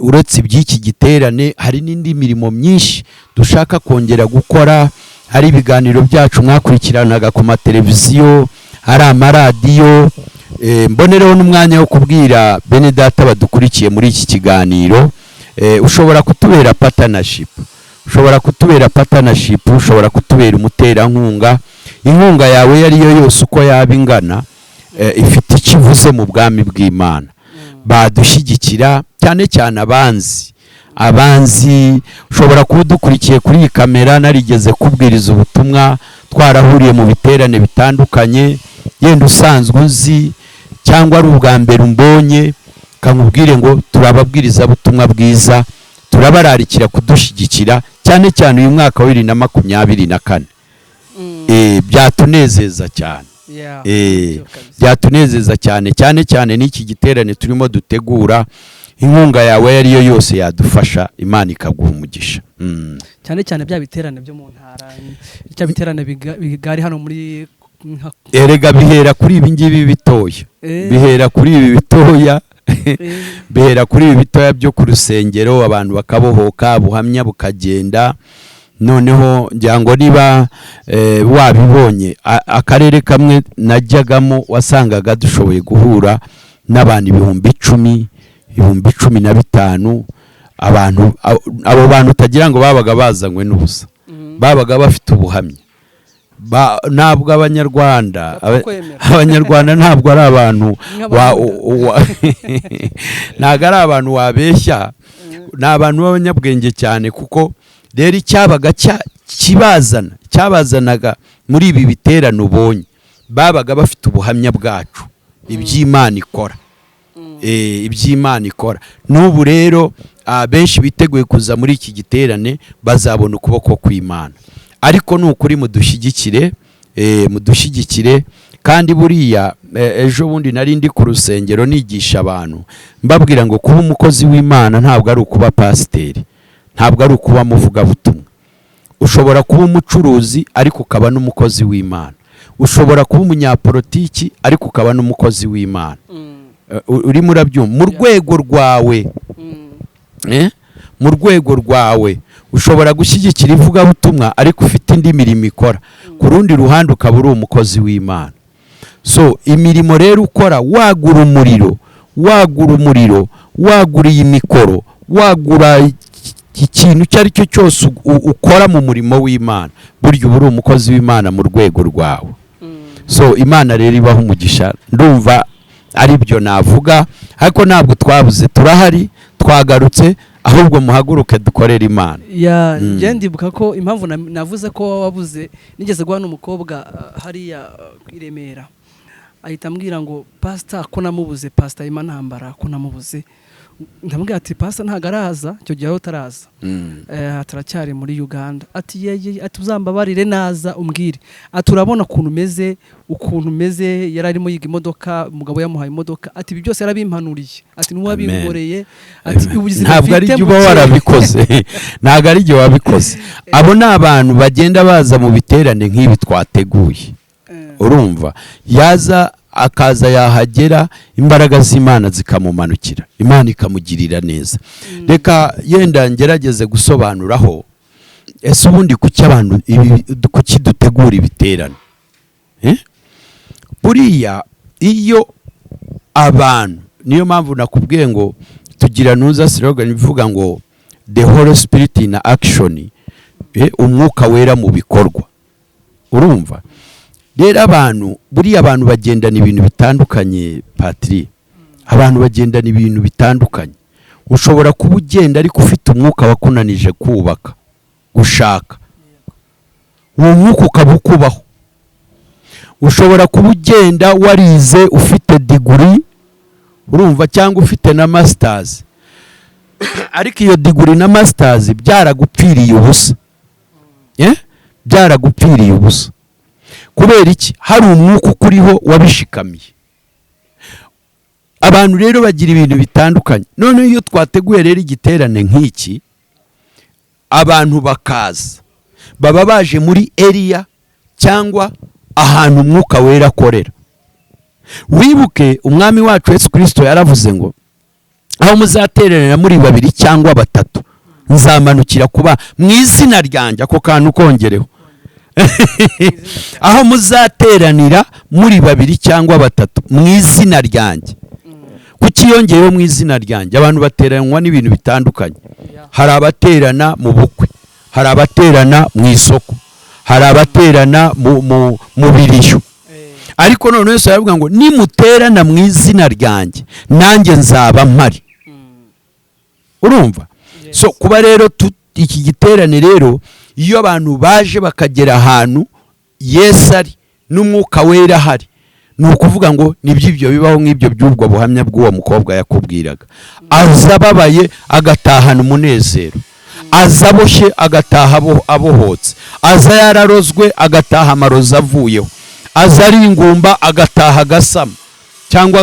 Speaker 1: uretse iby'iki giterane, hari n'indi mirimo myinshi dushaka kongera gukora. Hari ibiganiro byacu mwakurikiranaga ku mateleviziyo, hari amaradiyo. Mbonereho n'umwanya wo kubwira bene data badukurikiye muri iki kiganiro, ushobora kutubera partnership, ushobora kutubera umuterankunga. Inkunga yawe yariyo yose uko yaba ingana, ifite ikivuze mu bwami bw'Imana. Badushyigikira cyane cyane abanzi. Ushobora kuba dukurikiye kuri iyi kamera, narigeze kubwiriza ubutumwa, twarahuriye mu biterane bitandukanye, yenda usanzwe uzi cyangwa ari ubwa mbere umbonye, kamubwire ngo turababwiriza ubutumwa bwiza, turabararikira kudushyigikira, cyane cyane uyu mwaka wa 2024. Byatunezeza cyane. Byatunezeza cyane n'iki giterane turimo dutegura. Inkunga yawe yariyo yose yadufasha, Imana ikaguha umugisha.
Speaker 5: cyane bya biterane byo mu ntara, cya biterane bigari hano muri
Speaker 1: erega bihera kuri ibi ngibi bitoya, bihera kuri ibi bitoya byo ku rusengero, abantu bakabohoka, buhamya bukagenda. Noneho ngira ngo niba wabibonye, akarere kamwe najyagamo wasangaga dushoboye guhura n'abantu 10,000-15,000. Abo bantu utagira ngo babaga bazanywe n'ubusa, babaga bafite ubuhamya. Ntabwo abanyarwanda ntabwo ari abantu ntabwo ari abantu wabeshya, ni abantu b'abanyabwenge cyane. kuko rero icyabaga cyabazanaga muri ibi biterane ubonye, babaga bafite ubuhamya bwacu, iby'Imana ikora. N'ubu rero benshi biteguye kuza muri iki giterane bazabona ukuboko kw'Imana. Ariko ni ukuri mudushyigikire. Kandi buriya ejo bundi nari ndi ku rusengero nigisha abantu, mbabwira ngo kuba umukozi w'Imana ntabwo ari ukuba pasiteri, ntabwo ari ukuba muvugabutumwa. Ushobora kuba umucuruzi ariko ukaba n'umukozi w'Imana. Ushobora kuba umunyapolitiki ariko ukaba n'umukozi w'Imana. Urimo urabyumva mu rwego rwawe ushobora gushyigikira ivugabutumwa ariko ufite indi mirimo ikora ku rundi ruhande, ukaba uri umukozi w'Imana. Imirimo rero ukora, wagura umuriro, wagura iyi mikoro, wagura ikintu icyo ari cyo cyose ukora mu murimo w'Imana, burya uba uri umukozi w'Imana mu rwego rwawe. Imana rero ibaho umugisha. Ndumva ari byo navuga, ariko ntabwo twabuze, turahari, twagarutse, ahubwo muhaguruke dukorera Imana.
Speaker 5: ndibuka ko impamvu navuze ko wabuze, nigeze guha n'umukobwa hariya i Remera, ahita ambwira ngo pastor ko namubuze, pastor Imana ntambara ko namubuze, ndamubwira ati pasta ntago araza icyo gihe aho utaraza turacyari muri Uganda ati ati uzambabarire naza umbwire ati urabona ukuntu umeze yari arimo yiga imodoka umugabo yamuhaye imodoka ati ibi byose yarabimpanuriye ati n'uwabinkoreye ati
Speaker 1: ntabwo ari byo uba warabikoze ntabwo ari byo wabikoze abo ni abantu bagenda baza mu biterane nk'ibi twateguye urumva yaza akaza yahagera imbaraga z'Imana zikamumanukira Imana ikamugirira neza reka yenda ngerageze gusobanuraho ese ubundi kuki abantu kuki dutegura ibiterane buriya iyo abantu niyo mpamvu nakubwiye ngo tugira nuza slogan bivuga ngo the Holy Spirit in action umwuka wera mu bikorwa urumva rero abantu buriya abantu bagendana ibintu bitandukanye Patri abantu bagendana ibintu bitandukanye ushobora kuba ugenda ariko ufite umwuka wakunanije kubaka gushaka uwo mwuka ukabukubaho ushobora kuba ugenda warize ufite degree urumva cyangwa ufite na masters ariko iyo degree na masters byaragupfiriye ubusa byaragupfiriye ubusa kubera iki hari umwuka ukuriho wabishikamiye abantu rero bagira ibintu bitandukanye none iyo twateguye rero igiterane nk'iki abantu bakaza baba baje muri area cyangwa ahantu umwuka wera akorera wibuke umwami wacu Yesu Kristo yaravuze ngo aho muzateranira muri 2 cyangwa 3 nzamanukira kuba mu izina ryanjye ako kantu kongereho aho muzateranira muri 2 cyangwa 3 mu izina ryanjye kuki yongeyeho mu izina ryanjye abantu bateranwa n'ibintu bitandukanye hari abaterana mu bukwe hari abaterana mu isoko hari abaterana mu birisho ariko none Yesu aravuga ngo nimuterana mu izina ryanjye nanjye nzaba mpari urumva so kuba rero iki giterane rero iyo abantu baje bakagera ahantu Yesu ari n'umwuka wera hari nukuvuga ngo nibyo bibaho nk'ibyo by'ubwo buhamya bw'uwo mukobwa yakubwiraga azababaye agatahana umunezero azaboshye agataha abohotse aza yararozwe agataha amarozi avuyeho aza ari ingumba agataha agasama cyangwa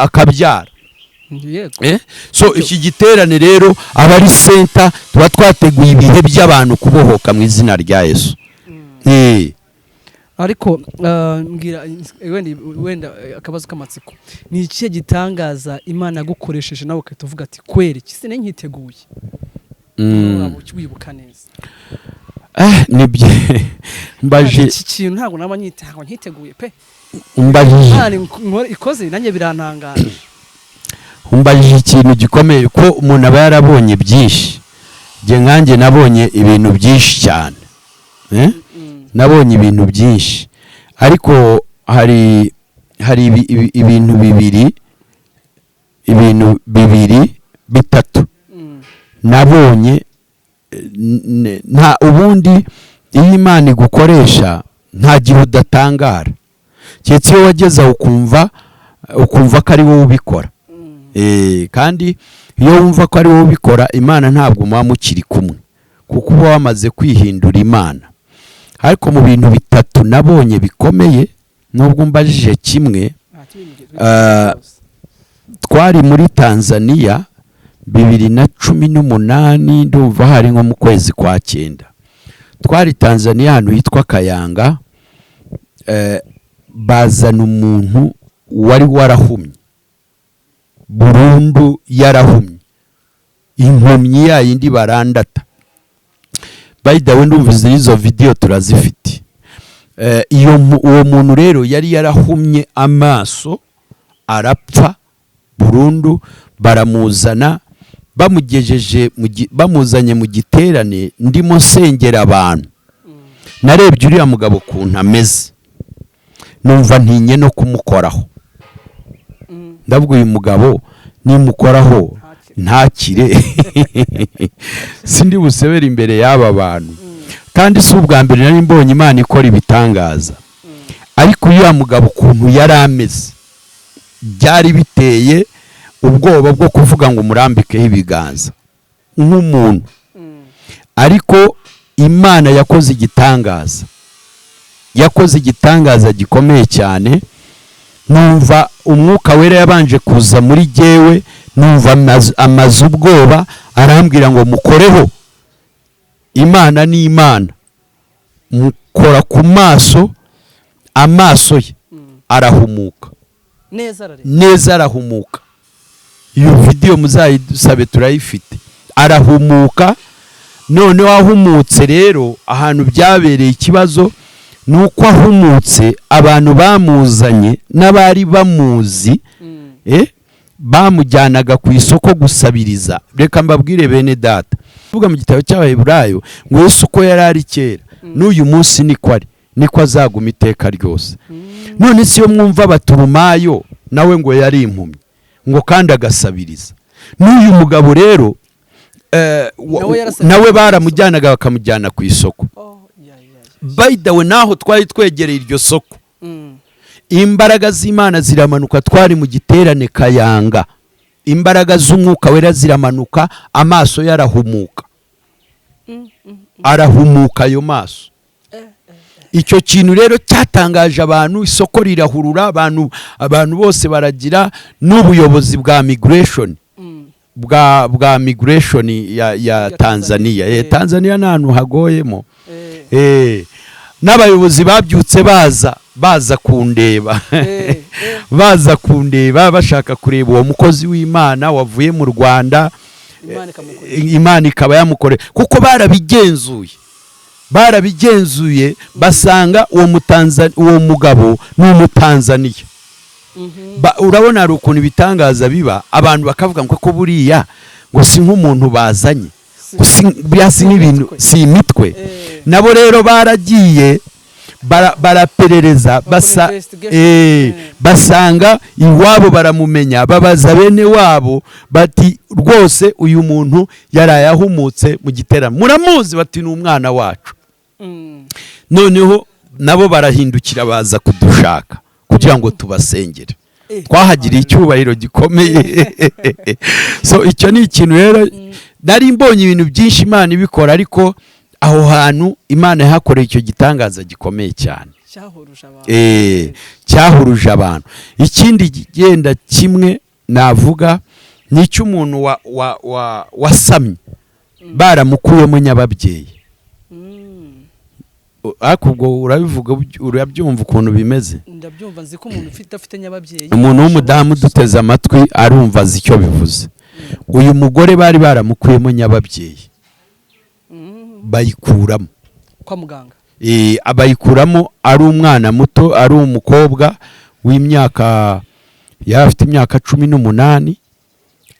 Speaker 1: akabyara so iki giterane rero aba ari center tuba twateguye ibihe by'abantu kubohoka mu izina rya Yesu
Speaker 5: ariko mbwira wenda akabazo k'amatsiko ni ikihe gitangaza Imana yagukoresheje nawe ukatuvuga ati kweri kisi ne nkiteguye wibuka neza
Speaker 1: nibye mbaje
Speaker 5: iki kintu ntabwo naba nkiteguye pe
Speaker 1: mbajije
Speaker 5: ikoze nanjye birantangaje
Speaker 1: mbajije ikintu gikomeye ko umuntu aba yarabonye byinshi je nkanjye nabonye ibintu byinshi cyane nabonye ibintu byinshi ariko hari ibintu bibiri bitatu nabonye nta ubundi iyo Imana igukoresha nta gihe udatangara cyetse iyo wageze ukumva ko ari wowe ubikora kandi iyo wumva ko ari wowe ubikora Imana ntabwo muba mukiri kumwe kuko uba wamaze kwihindura Imana ariko mu bintu bitatu nabonye bikomeye nubwo mbajije kimwe twari muri Tanzania 2018 ndumva hari nko mu kwezi kwa 9 twari Tanzania ahantu hitwa Kayanga bazana umuntu wari warahumye burundu yarahumye impumyi yindi barandata by the way ndumva izo video turazifite uwo muntu rero yari yarahumye amaso arapfa burundu baramuzana bamuzanye mu giterane ndimo sengera abantu narebye uriya mugabo kuntu ameze numva ntinye no kumukoraho ndavuga uyu mugabo nimukoraho ntakire sindi busebera imbere y'aba bantu kandi si ubwa mbere nari mbonye Imana ikora ibitangaza ariko uyu mugabo kuntu yari ameze byari biteye ubwoba bwo kuvuga ngo murambikeho ibiganza nk'umuntu, ariko Imana yakoze igitangaza, yakoze igitangaza gikomeye cyane. Numva umwuka wera yabanje kuza muri jyewe, numva amaze ubwoba, arambwira ngo mukoreho. Imana ni Imana, mukora ku maso, amaso ye arahumuka neza, arahumuka. Iyo video muzayidusabe turayifite. Arahumuka. Noneho ahumutse rero, ahantu byabereye ikibazo nuko ahumutse, abantu bamuzanye n'abari bamuzi bamujyanaga ku isoko gusabiriza. Reka mbabwire bene data, uvuga mu gitabo cy'Abaheburayo ngo Yesu uko yari ari kera n'uyu munsi niko azaguma iteka ryose. None si yo mwumva Baturumayo nawe ngo yari impumyi ngo kandi agasabiriza. N'uyu mugabo rero nawe baramujyanaga bakamujyana ku isoko. By the way, naho twari twegereye iryo soko, imbaraga z'Imana ziramanuka. Twari mu giterane Kayanga, imbaraga z'umwuka wera ziramanuka, amaso yarahumuka, arahumuka ayo maso. Icyo kintu rero cyatangaje abantu, isoko rirahurura, abantu bose baragira, n'ubuyobozi bwa migration bwa migration ya Tanzania. Tanzania n'ahantu hagoyemo. N'abayobozi babyutse baza kundeba baza kundeba bashaka kureba uwo mukozi w'Imana wavuye mu Rwanda, Imana ikaba yamukoreye, kuko barabigenzuye basanga uwo mugabo ni Umutanzaniya. Urabona hari ukuntu ibitangaza biba, abantu bakavuga ngo ko buriya ngo si nk'umuntu bazanye, byasi n'ibintu, si imitwe. Nabo rero baragiye baraperereza, basanga iwabo baramumenya, babaza bene wabo bati rwose uyu muntu yaraye ahumutse mu giterane, muramuzi? Bati ni umwana wacu. Noneho nabo barahindukira baza kudushaka kugira ngo tubasengere. Twahagiriye icyubahiro gikomeye. So icyo ni ikintu rero nari mbonye ibintu byinshi Imana ibikora, ariko aho hantu Imana yahakoreye icyo gitangaza gikomeye cyane, cyahuruje abantu. Ikindi genda kimwe navuga ni icy'umuntu wasamye baramukuyemo nyababyeyi. Ariko ubwo urabivuga, urabyumva ukuntu bimeze?
Speaker 5: Ndabyumva, nzi ko umuntu afite nyababyeyi. Umuntu
Speaker 1: w'umudamu duteze amatwi arumva azi icyo bivuze. Uyu mugore bari baramukuyemo nyababyeyi, bayikuramo
Speaker 5: kwa muganga.
Speaker 1: Abayikuramo ari umwana muto, ari umukobwa w'imyaka, yari afite imyaka 18,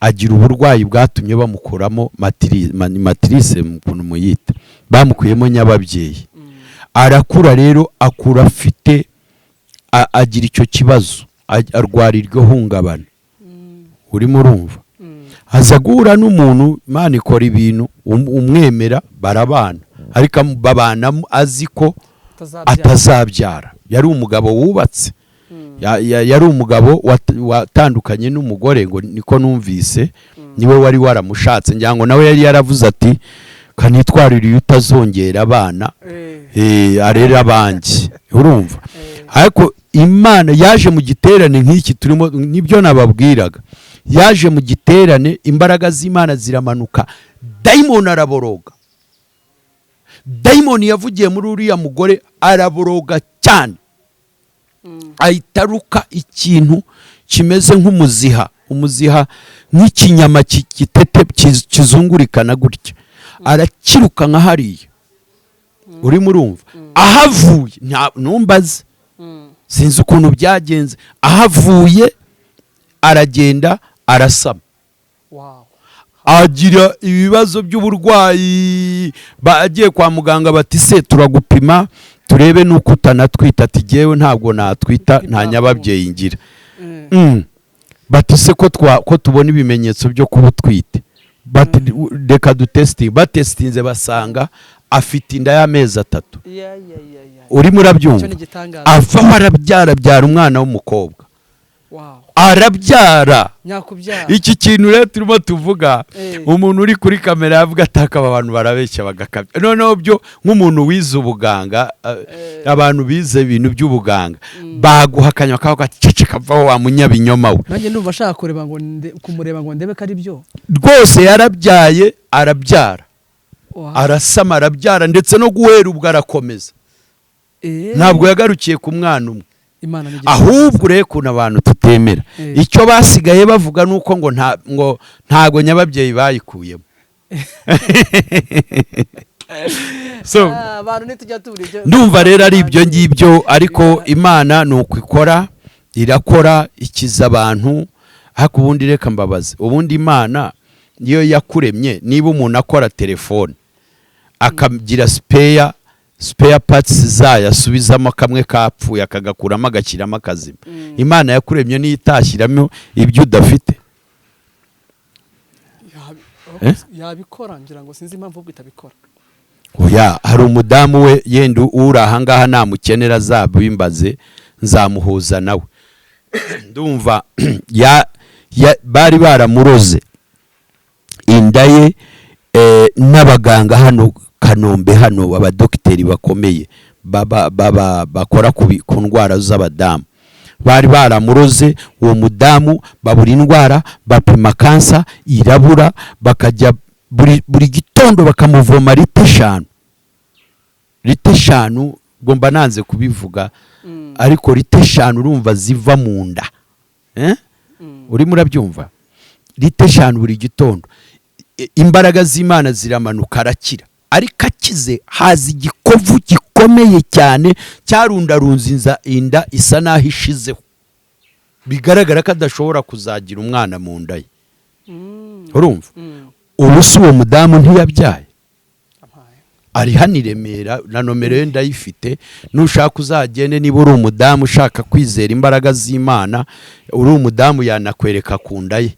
Speaker 1: agira uburwayi bwatumye bamukuramo matrice mukuntu muyita, bamukuyemo nyababyeyi. Arakura rero, akura afite agira icyo kibazo, arwara iryo hungabana. Urimo urumva? Aza guhura n'umuntu, Imana ikora ibintu, umwemera, barabana, ariko babana azi ko atazabyara. Yari umugabo wubatse, yari umugabo watandukanye n'umugore, ngo niko numvise, niwe wari waramushatse, ngira ngo nawe yari yaravuze ati kanitwaririye utazongera abana arera abanjye. Urumva? Ariko Imana yaje mu giterane nk'iki turimo, nibyo nababwiraga, yaje mu giterane, imbaraga z'Imana ziramanuka, dayimoni araboroga. Dayimoni yavugiye muri uriya mugore araboroga cyane, ahitaruka ikintu kimeze nk'umuziha, nk'ikinyama kitete kizungurikana gutya, arakiruka nka hariya. Urimo urumva? Ahavuye numbaze, sinzi ukuntu byagenze, ahavuye aragenda arasama. Agira ibibazo by'uburwayi, bagiye kwa muganga bati se turagupima turebe nuko utanatwita. Ati jyewe ntabwo natwita, nta nyababyeyi ngira. Bati se ko tubona ibimenyetso byo kuba utwite, bati reka dutestinge. Batestinze basanga afite inda y'amezi 3. Urimo urabyumva? Avaho arabyara umwana w'umukobwa. arabyara.
Speaker 5: nyakubyara
Speaker 1: Iki kintu rero turimo tuvuga, umuntu uri kuri kamera yavuga atakaba abantu barabeshya bagakabya. Noneho byo nk'umuntu wize ubuganga, abantu bize ibintu by'ubuganga baguhakanya bakavuga ati ceceka vaho wa munyabinyoma we.
Speaker 5: nanjye ndumva ashaka kumureba ngo ndebe ko ari byo.
Speaker 1: Rwose yarabyaye arabyara, arasama arabyara, ndetse no guhera ubwo arakomeza. Ntabwo yagarukiye ku mwana umwe, ahubwo rero kuna abantu tutemera icyo basigaye bavuga nuko ngo ntago nyababyeyi bayikuyemo. So ndumva rero ari ibyo ngibyo, ariko Imana nuko ikora, irakora ikiza abantu. Hako ubundi reka mbabaze, ubundi Imana niyo yakuremye, niba umuntu akora telefone akagira spare parts zayo asubizamo kamwe kapfuye akagakuramo agashyiramo akazima, Imana yakuremye niyo itashyiramo ibyo udafite.
Speaker 5: Yabikora, ngira ngo sinzi impamvu ubwo itabikora.
Speaker 1: Oya, hari umudamu we yenda uri ahangaha namukenera zabimbaze nzamuhuza nawe. Ndumva bari baramuroze inda ye, n'abaganga hano Kanombe, hano abadokiteri bakomeye bakora ku ndwara z'abadamu bari baramuroze. Uwo mudamu babura indwara, bapima kansa irabura, bakajya buri gitondo bakamuvoma lita 5 gomba nanze kubivuga, ariko lita 5 urumva ziva mu nda, uri murabyumva, lita 5 buri gitondo. Imbaraga z'Imana ziramanuka, arakira. Ariko akize haza igikovu gikomeye cyane cyarundarunze inda isa naho ishizeho, bigaragara ko adashobora kuzagira umwana mu nda ye. Urumva, ubu si uwo mudamu ntiyabyaye, ari hano i Remera, na nomero ye ndayifite, nushaka uzagende. Niba uri umudamu ushaka kwizera imbaraga z'Imana, uri umudamu yanakwereka ku nda ye.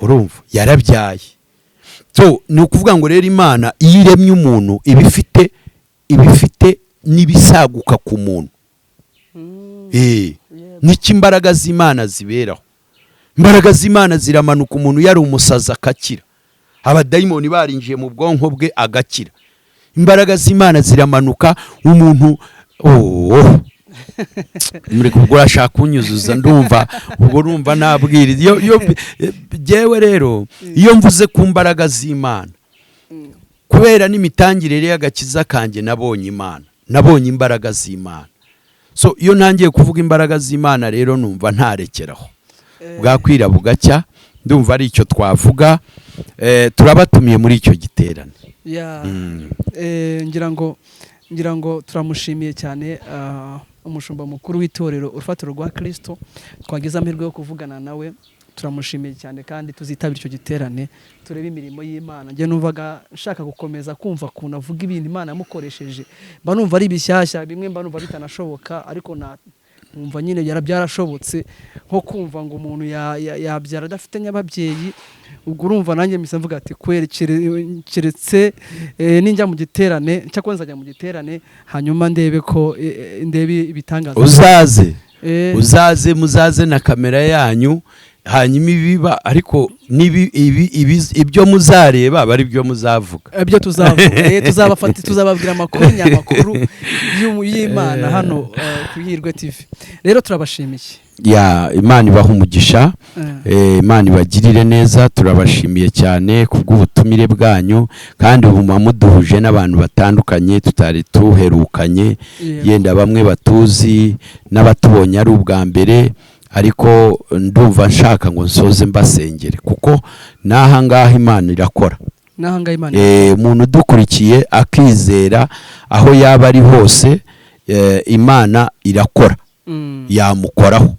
Speaker 1: Urumva, yarabyaye. So ni ukuvuga ngo rero Imana iyo iremye umuntu ibifite n'ibisaguka ku muntu. Niki imbaraga z'Imana ziberaho. Imbaraga z'Imana ziramanuka, umuntu yari umusaza akakira, abadayimoni barinjiye mu bwonko bwe agakira. Imbaraga z'Imana ziramanuka, umuntu muri kugura shaka kunyuzuza, ndumva ubwo urumva nabwira jewe rero iyo mvuze ku mbaraga z'Imana, kubera n'imitangirire y'agakiza kanjye nabonye Imana, nabonye imbaraga z'Imana. So iyo ntangiye kuvuga imbaraga z'Imana rero numva ntarekeraho, bwakwira bugacya. Ndumva ari icyo twavuga. Turabatumiye muri icyo giterane.
Speaker 5: ngira ngo turamushimiye cyane umushumba mukuru w'itorero Urufatiro rwa Kristo, twagize amahirwe yo kuvugana nawe. Turamushimiye cyane kandi tuzitabira icyo giterane turebe imirimo y'Imana. Nge numvaga nshaka gukomeza kumva kuntu avuga ibintu Imana yamukoresheje, mba numva ari bishyashya, bimwe mba numva bitanashoboka, ariko numva nyine byarashobotse, nko kumva ngo umuntu yabyara adafite nyababyeyi. Ubwo urumva nanjye mpise mvuga ati keretse ninjya mu giterane, cyakora nzajya mu giterane hanyuma ndebe ibitangaza.
Speaker 1: Uzaze muzaze na kamera yanyu, hanyuma ibiba, ariko ibyo muzareba bari byo muzavuga,
Speaker 5: ibyo tuzavuga tuzababwira amakuru nyamakuru y'Imana hano ku Hirwe TV. Rero turabashimiye. Imana ibaha umugisha, Imana ibagirire neza. Turabashimiye cyane kubw'ubutumire bwanyu, kandi ubu muduhuje n'abantu batandukanye tutari tuherukanye, yenda bamwe batuzi n'abatubonye ari ubwa mbere. Ariko ndumva nshaka ngo nsoze mbasengere, kuko naha ngaha Imana irakora. Umuntu udukurikiye akizera aho yaba ari hose, Imana irakora, yamukoraho.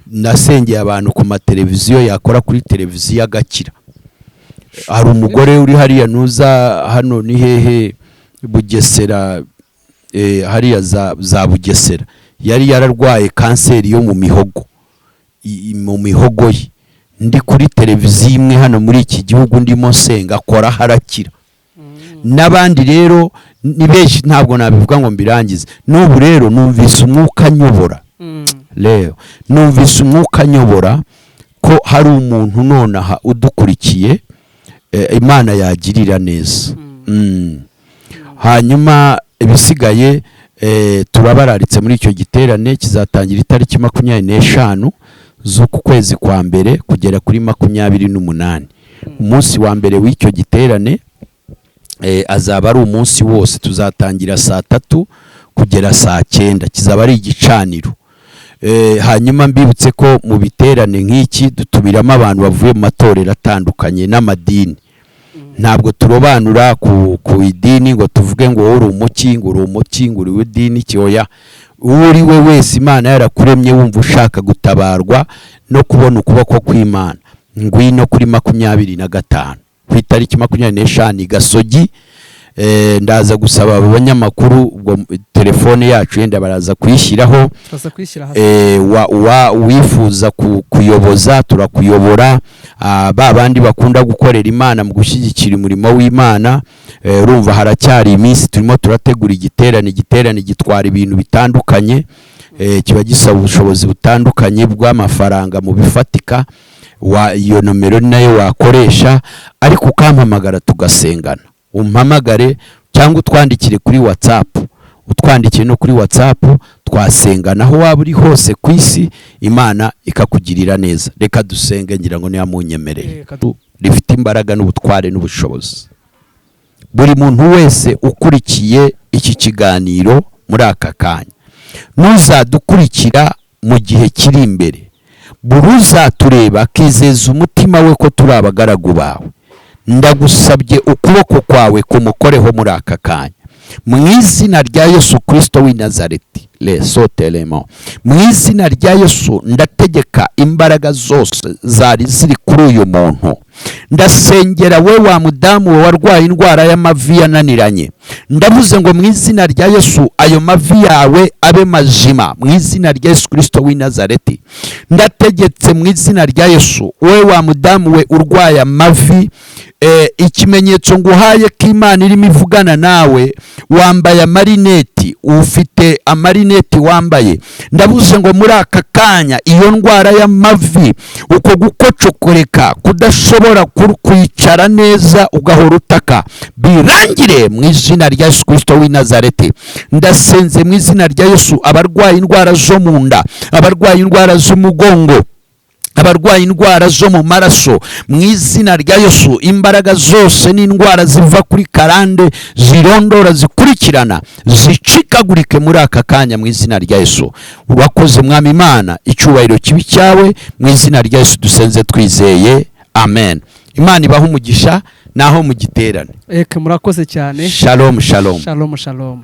Speaker 5: Nasengeye abantu ku mateleviziyo, yakora kuri televiziyo agakira. Hari umugore uri hariya nuza hano ni hehe Bugesera, hariya za Bugesera, yari yararwaye kanseri yo mu mihogo ye. Ndi kuri televiziyo imwe hano muri iki gihugu ndimo senga, akora harakira. N'abandi rero ni benshi, ntabwo nabivuga ngo mbirangize. N'ubu rero numvise umwuka nyobora,
Speaker 1: rero numvise umwuka nyobora ko hari umuntu nonaha udukurikiye Imana yagirira neza. Hanyuma ibisigaye turabararitse muri icyo giterane kizatangira itariki 25 z'uku kwezi kwa mbere kugera kuri 28. Umunsi wa mbere w'icyo giterane azaba ari umunsi wose, tuzatangira saa 3 kugera saa 9, kizaba ari igicaniro. Hanyuma mbibutse ko mu biterane nk'iki dutubiramo abantu bavuye mu matorero atandukanye n'amadini. Ntabwo turobanura ku idini ngo tuvuge ngo uri umuki, ngo uri umuki, ngo uri w'idini cyoya. Uri we wese Imana yarakuremye wumva ushaka gutabarwa no kubona ukuboko kw'Imana, ngwino kuri 25 ku itariki 25 Gasogi. Ndaza gusaba abanyamakuru ubwo telefone yacu yenda baraza kuyishyiraho, wifuza kuyoboza turakuyobora. Ba bandi bakunda gukorera Imana mu gushyigikira umurimo w'Imana, urumva haracyari iminsi turimo turategura igiterane gitwara ibintu bitandukanye, kiba gisaba ubushobozi butandukanye bw'amafaranga mu bifatika. Iyo nomero nayo wakoresha, ariko ukampamagara tugasengana. Umpamagare cyangwa utwandikire kuri WhatsApp, utwandikire no kuri WhatsApp twasengana aho waba uri hose ku isi, Imana ikakugirira neza. Reka dusenge, ngira ngo niyamunyemereye. Rifite imbaraga n'ubutware n'ubushobozi. Buri muntu wese ukurikiye iki kiganiro muri aka kanya, nuzadukurikira mu gihe kiri imbere, buruzatureba akizeza umutima we ko turi abagaragu bawe, ndagusabye ukuboko kwawe kumukoreho muri aka kanya, mu izina rya Yesu Kristo w'i Nazareti. Mu izina rya Yesu ndategeka imbaraga zose zari ziri kuri uyu muntu. Ndasengera we wa mudamu we warwaye indwara y'amavi yananiranye, ndavuze ngo mu izina rya Yesu ayo mavi yawe abe mazima mu izina rya Yesu Kristo w'i Nazareti. Ndategetse mu izina rya Yesu we wa mudamu we urwaye amavi, ikimenyetso nguhaye ko Imana irimo ivugana nawe, wambaye amarineti, ufite amarineti wambaye, ndavuze ngo muri aka kanya iyo ndwara y'amavi, uko gukocokoreka kudashobora kwicara neza ugahora utaka, birangire mu izina rya Yesu Kristo w'i Nazareti. Ndasenze mu izina rya Yesu abarwaye indwara zo mu nda, abarwaye indwara z'umugongo, abarwaye indwara zo mu maraso, mu izina rya Yesu imbaraga zose n'indwara ziva kuri karande zirondora zikurikirana zicikagurike muri aka kanya mu izina rya Yesu. Urakoze Mwami Imana, icyubahiro kibi cyawe, mu izina rya Yesu dusenze twizeye, amen. Imana ibaha umugisha naho mu giterane.
Speaker 5: Murakoze cyane.
Speaker 1: Shalom shalom.
Speaker 5: Shalom shalom.